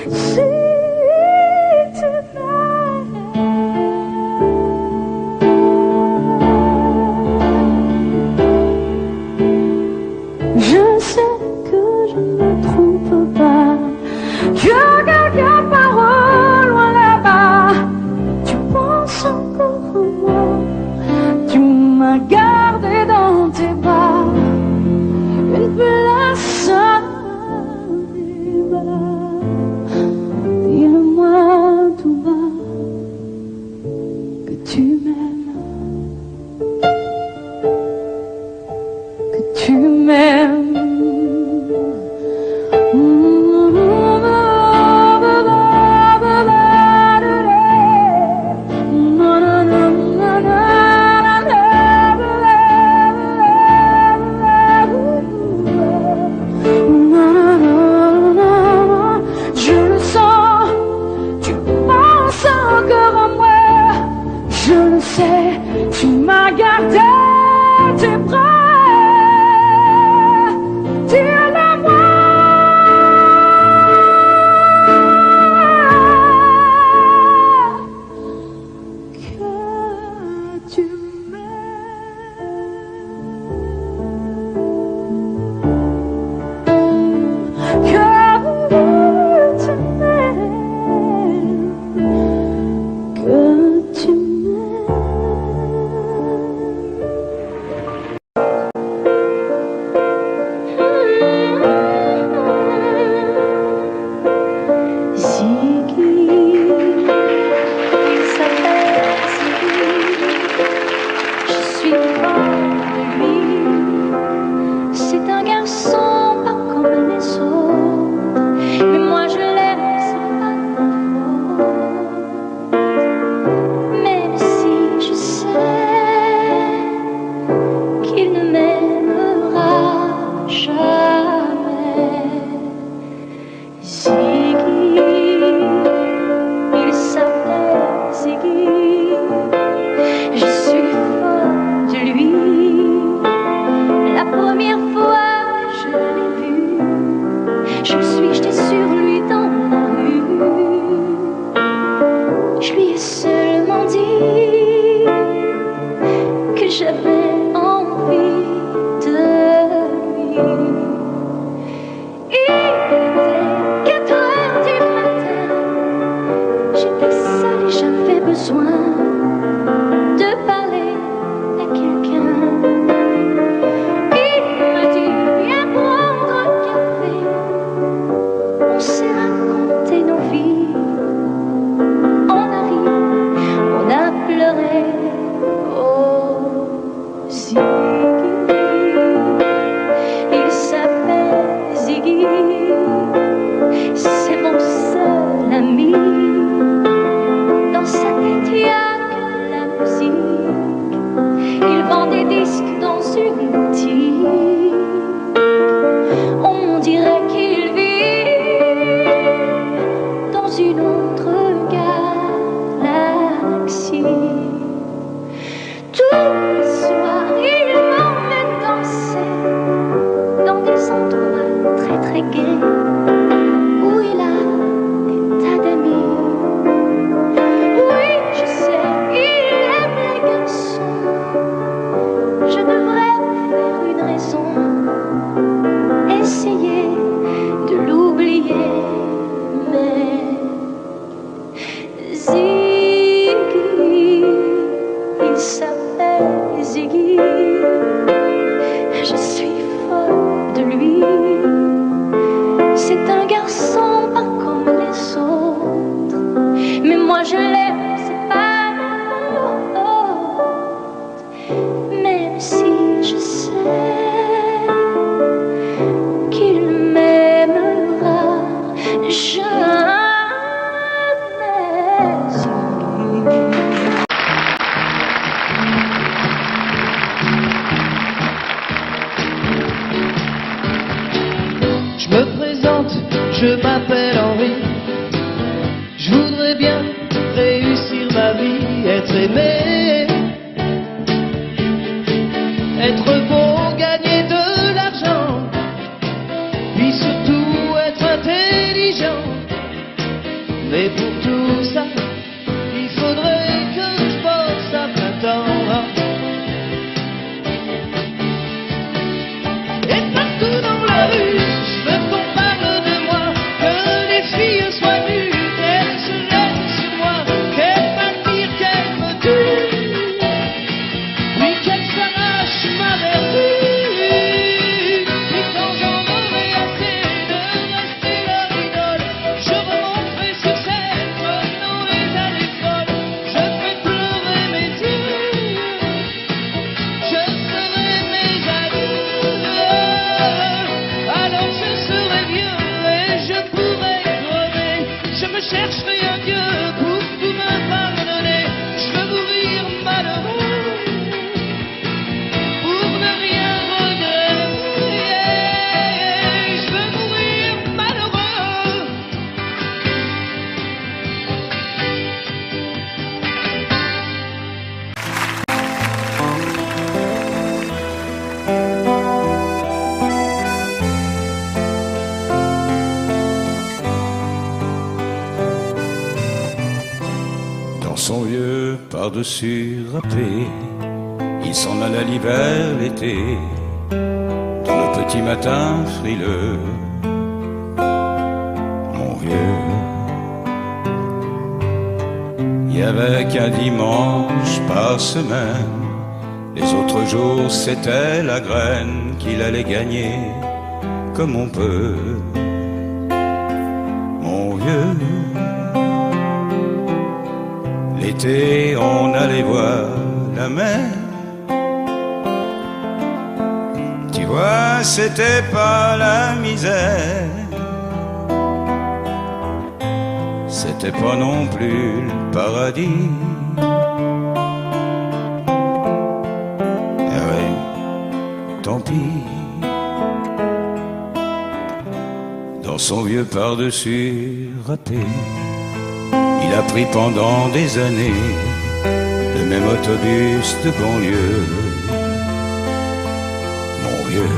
si tu m'aimes. Je sais que je ne me trompe pas, que Je me présente, je m'appelle Henri. Je voudrais bien réussir ma vie, être aimé, être beau, gagner de l'argent, puis surtout être intelligent. Mais pour tout ça, il faudrait que je bosse à plein temps. Et partout dans la rue, je veux qu'on parle de moi, que les filles soient nues, qu'elles se jettent sur moi, qu'elles m'attirent, qu'elles me tuent, puis qu'elles s'arrachent ma vertu. Puis quand j'en aurai assez de rester leur idole, je remonterai sur scène, prenant les années folles, je ferai pleurer mes yeux, je serai mes amis. Alors je serai vieux et je pourrai crever. Je me chercherai un Dieu pour tout me pardonner. Je veux mourir malheureux pour ne rien regretter. Je veux mourir malheureux. Dans son vieux par-dessus râpé, il s'en alla l'hiver, l'été, dans le petit matin frileux. Mon vieux, il y avait qu'un dimanche par semaine, les autres jours c'était la graine qu'il allait gagner comme on peut. Mon vieux, l'été, on allait voir la mer. Tu vois, c'était pas la misère. C'était pas non plus le paradis. Ah ouais, tant pis. Dans son vieux par-dessus râpé, il a pris pendant des années le même autobus de banlieue. Mon vieux,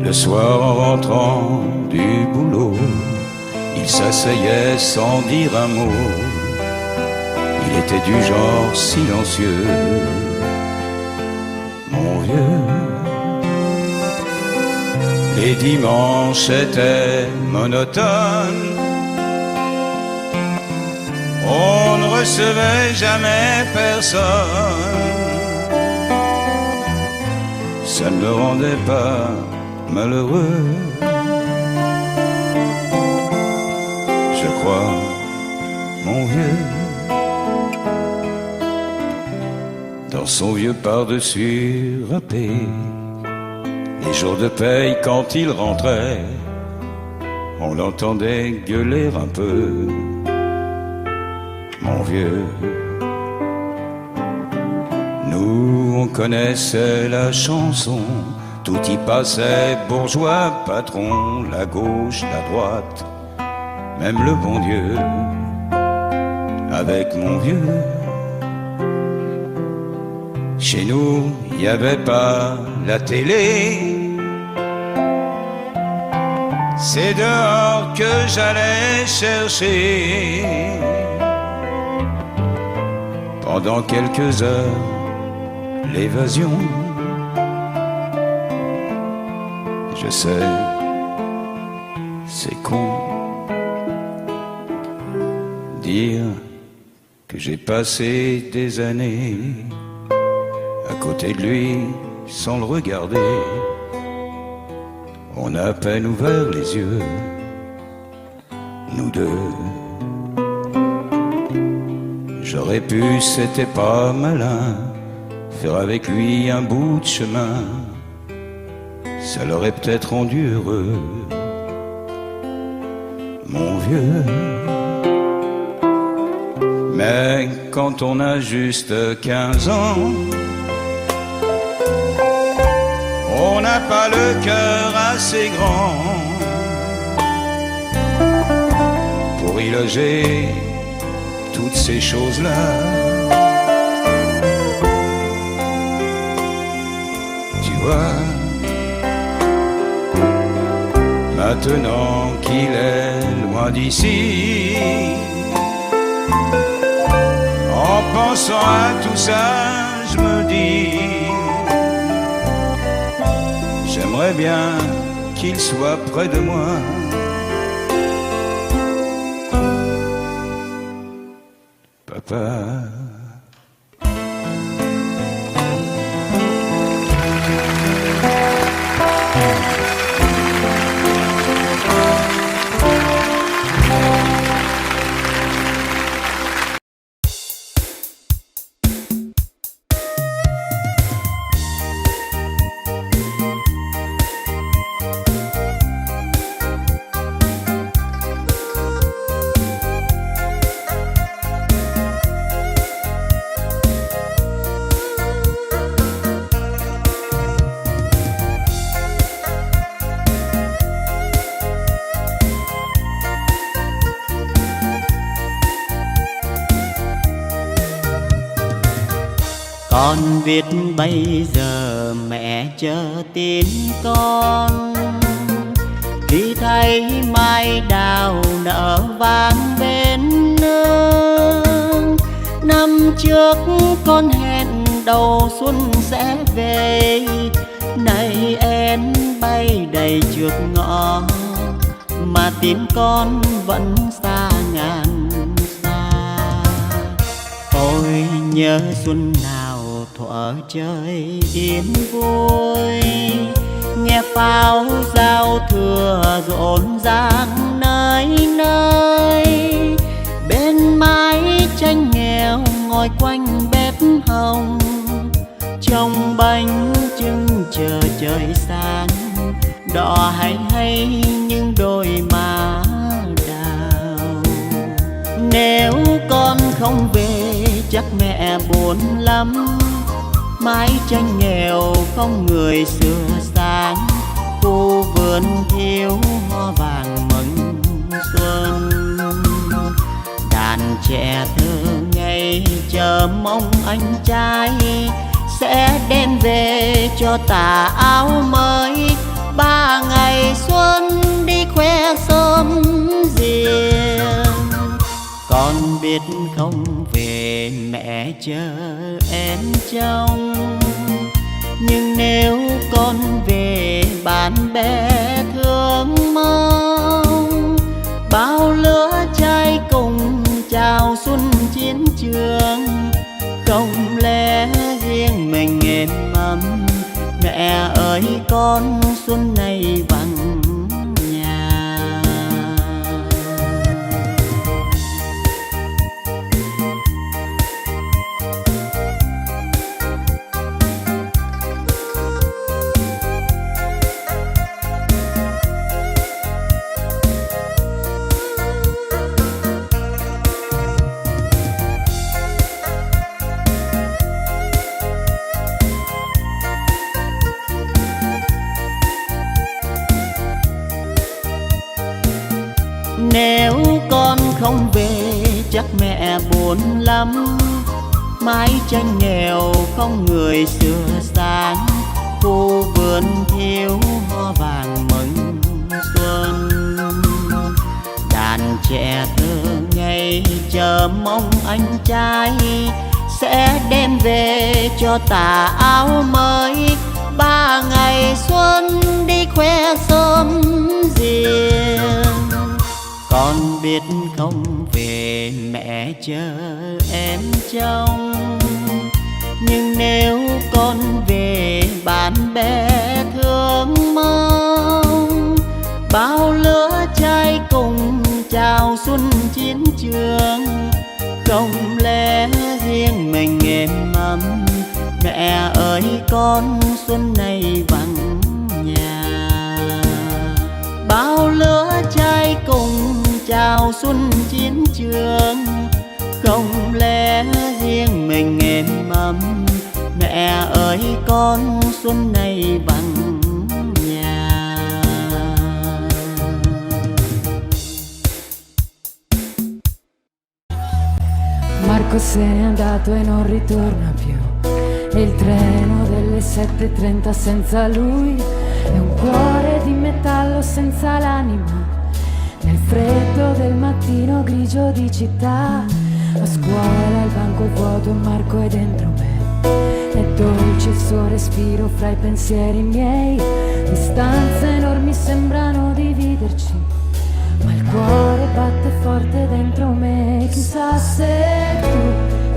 le soir en rentrant du boulot, il s'asseyait sans dire un mot. Il était du genre silencieux. Mon vieux, les dimanches étaient monotones. On ne recevait jamais personne. Ça ne le rendait pas malheureux. Je crois, mon vieux, dans son vieux par-dessus râpé, les jours de paye quand il rentrait, on l'entendait gueuler un peu. Mon vieux, nous on connaissait la chanson, tout y passait, bourgeois, patron, la gauche, la droite, même le bon Dieu. Avec mon vieux, chez nous, il n'y avait pas la télé. C'est dehors que j'allais chercher. Pendant quelques heures, l'évasion. Je sais, c'est con. Dire que j'ai passé des années à côté de lui sans le regarder. On a à peine ouvert les yeux, nous deux. J'aurais pu, c'était pas malin, faire avec lui un bout de chemin. Ça l'aurait peut-être rendu heureux. mon vieux. Mais quand on a juste 15 ans, on n'a pas le cœur assez grand pour y loger toutes ces choses-là. Tu vois, maintenant qu'il est loin d'ici, en pensant à tout ça, je me dis, j'aimerais bien qu'il soit près de moi. Papa. Con biết bây giờ mẹ chờ tin con, khi thấy mai đào nở vàng bên nương. Năm trước con hẹn đầu xuân sẽ về, nay én bay đầy trước ngõ, mà tin con vẫn xa ngàn xa. Ôi nhớ xuân nào thuở trời yên vui, nghe pháo giao thừa rộn ràng nơi nơi. Bên mái tranh nghèo ngồi quanh bếp hồng, trông bánh trưng chờ trời sáng, đỏ hay hay những đôi má đào. Nếu con không về chắc mẹ buồn lắm, mái tranh nghèo không người sửa sáng, khu vườn thiếu hoa vàng mừng xuân. Đàn trẻ thơ ngây chờ mong anh trai sẽ đem về cho tà áo mới. 3 ngày xuân đi khoe sớm riêng, con biết không về mẹ chờ em trông. Nhưng nếu con về bạn bè thương mong, bao lứa trai cùng chào xuân chiến trường. Không lẽ riêng mình êm ấm, mẹ ơi con xuân này vắng nhà. Nếu con không về chắc mẹ buồn lắm, mái tranh nghèo không người sửa sáng, khu vườn thiếu hoa vàng mừng xuân. Đàn trẻ thơ ngây chờ mong anh trai sẽ đem về cho tà áo mới. 3 ngày xuân đi khoe sớm riêng, con biết không về mẹ chờ em trông. Nhưng nếu con về bạn bè thương mong, bao lứa trai cùng chào xuân chiến trường. Không lẽ riêng mình êm ấm, mẹ ơi con xuân này vắng nhà. Bao lứa trai cùng xuân chiến trường, không lẽ riêng mình êm ấm. Mẹ ơi con xuân này vắng nhà. Marco se n'è andato e non ritorna più, e il treno delle 7:30 senza lui è un cuore di metallo senza l'anima. Nel freddo del mattino grigio di città, a scuola il banco è vuoto e Marco è dentro me. È dolce il suo respiro fra i pensieri miei, distanze enormi sembrano dividerci, ma il cuore batte forte dentro me. Chissà se tu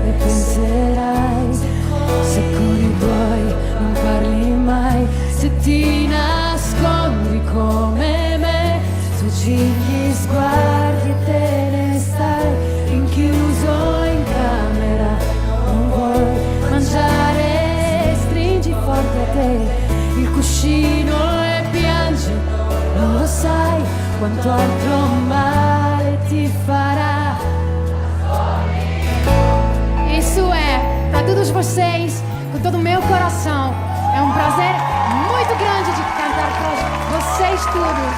ne penserai, se con i tuoi non parli mai, se ti nascondi come me, sfuggi gli sguardi e te ne stai rinchiuso in camera. Non vuoi mangiare, stringi forte a te il cuscino e piangi, non lo sai quanto altro male ti fará. Isso é para todos vocês, com todo o meu coração. É um prazer muito grande de cantar para vocês todos,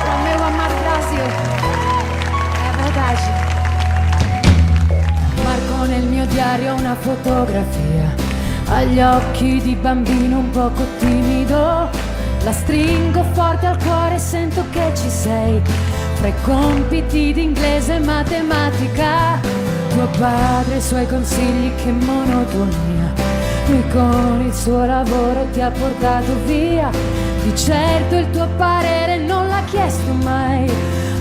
para o meu amado Brasil. É verdade. Marco nel mio diario una fotografia, agli occhi di bambino un poco timido. La stringo forte al cuore e sento che ci sei, fra i compiti di inglese e matematica. Tuo padre e i suoi consigli, che monotonia. Lui con il suo lavoro ti ha portato via. Di certo il tuo parere non l'ha chiesto mai.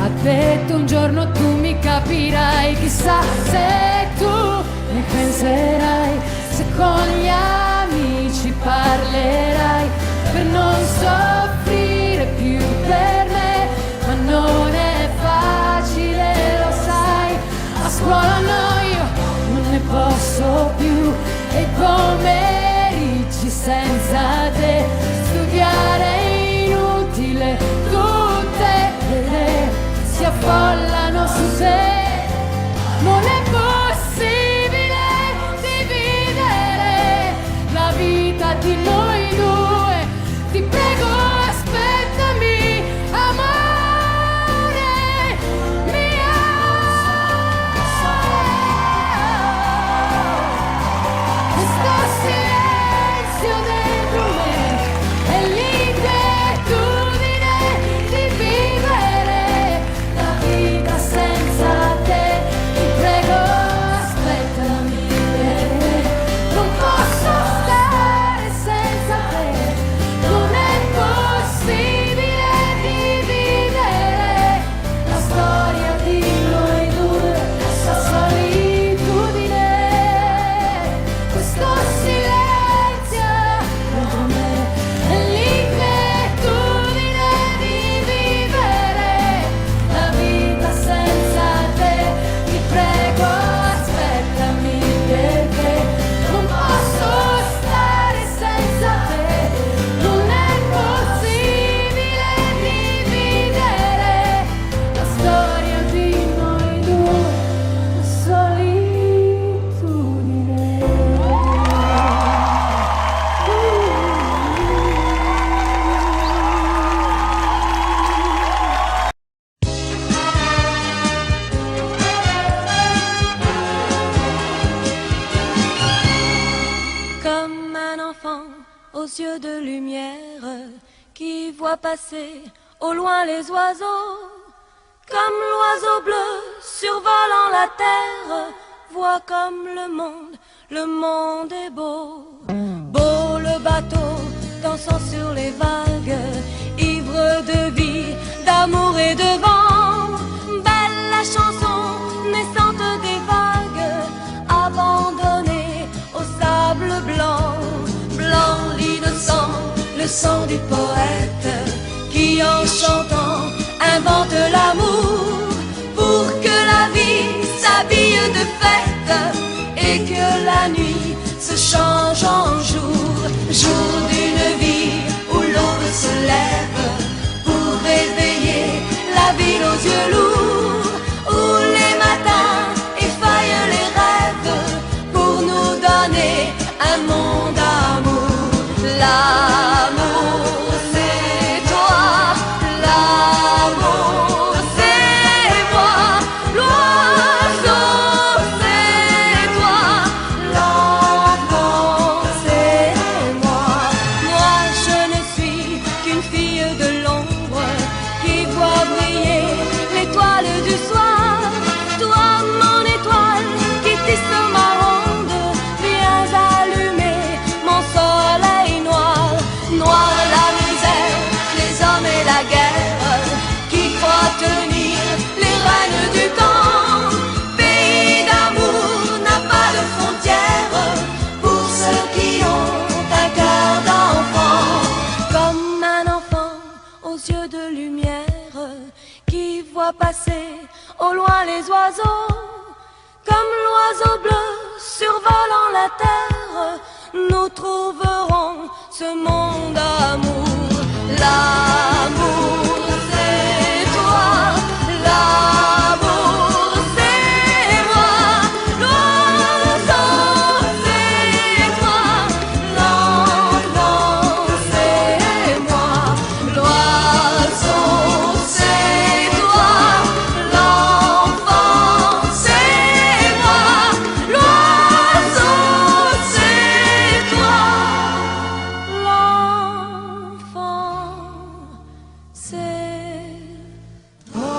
Ha detto un giorno tu mi capirai. Chissà se tu mi penserai, se con gli amici parlerai, per non soffrire più per me. Ma non è facile, lo sai. A scuola no, io non ne posso più, e i pomeriggi senza te, studiare è inutile, tutte le idee si affollano su te. Non è possibile dividere la vita di noi due. Ti prego aspettami, amore mio. Questo silenzio dentro me è l'inquietudine di vivere la vita senza te. Ti prego aspettami, non posso stare senza te. Non è possibile dividere la storia di noi due, la solitudine. Questo silenzio dentro me è l'inquietudine di vivere la vita senza te. Ti prego aspettami, perché non posso stare senza te. Non è possibile dividere la storia di noi due, la solitudine. Comme un enfant aux yeux de lumière qui voit passer au loin les oiseaux, comme l'oiseau bleu survolant la terre, voit comme le monde est beau. Beau le bateau dansant sur les vagues, ivre de vie, d'amour et de vent. Belle la chanson naissante des vagues, abandonnée au sable blanc. Blanc l'innocent, le sang du poète, qui en chantant invente l'amour, pour que la vie s'habille de fête et que la nuit se change en jour. Jour d'une vie où l'aube se lève pour réveiller la ville aux yeux lourds, où étoile du soir, toi mon étoile qui tisse ma ronde, viens allumer mon soleil noir. Noir la misère, les hommes et la guerre, qui croient tenir les rênes du temps. Pays d'amour n'a pas de frontières pour ceux qui ont un cœur d'enfant. Comme un enfant aux yeux de lumière qui voit passer au loin les oiseaux. Comme l'oiseau bleu survolant la terre, nous trouverons ce monde d'amour. L'amour c'est toi, l'amour c'est moi, l'oiseau c'est toi, l'enfant c'est moi, l'oiseau c'est toi, l'enfant c'est moi, l'oiseau c'est toi, l'enfant c'est moi.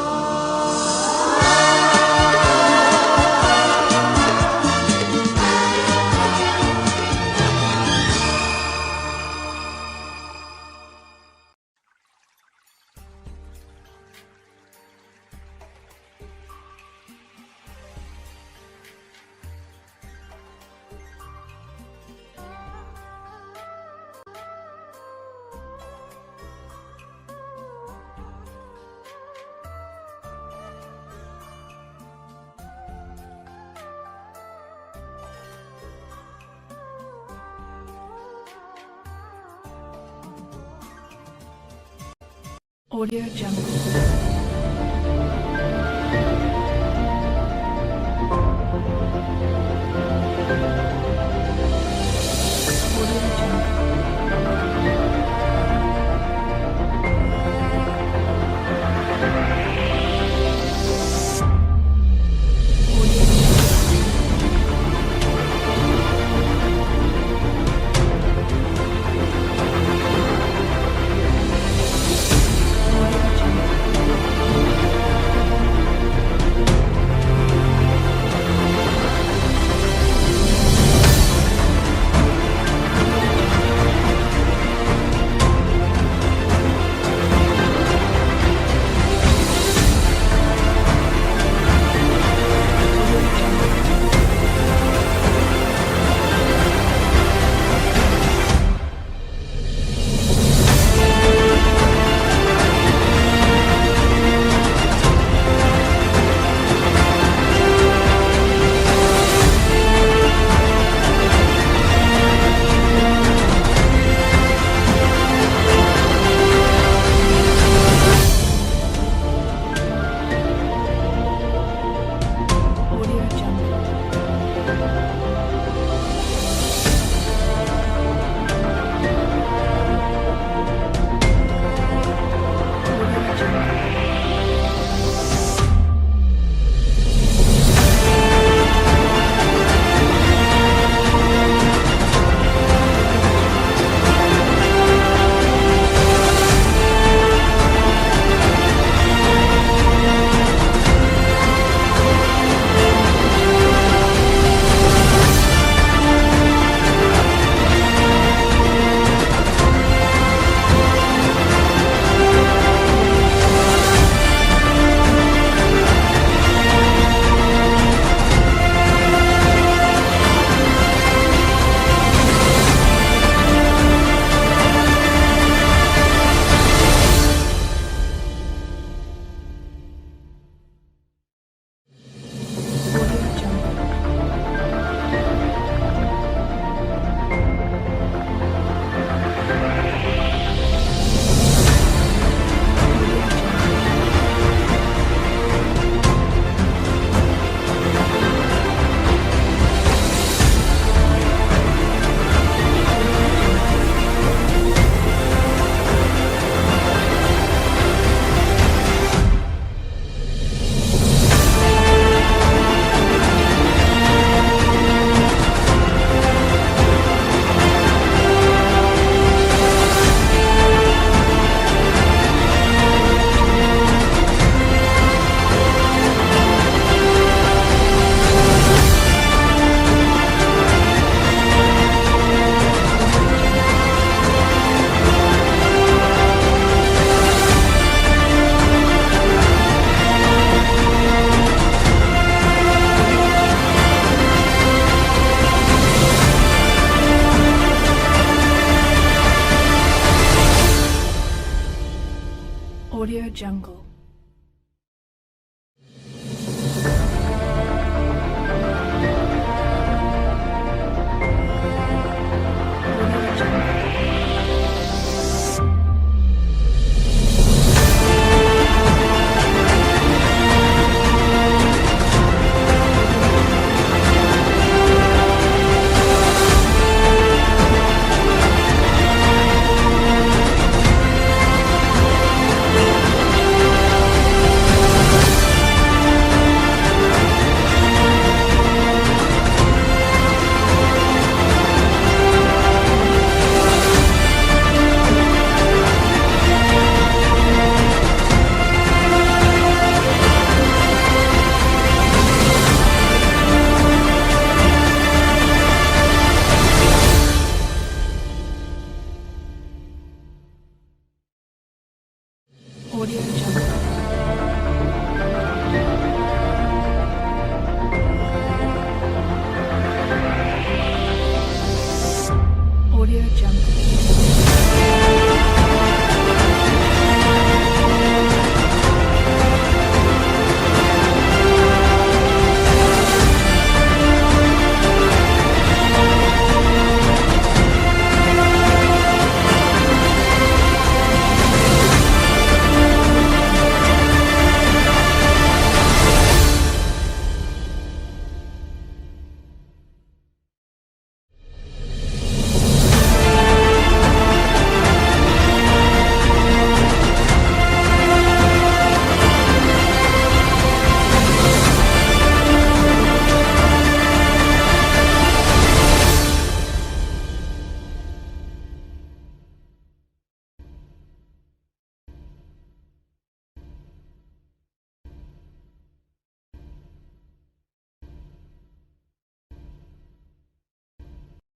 Audio Jungle.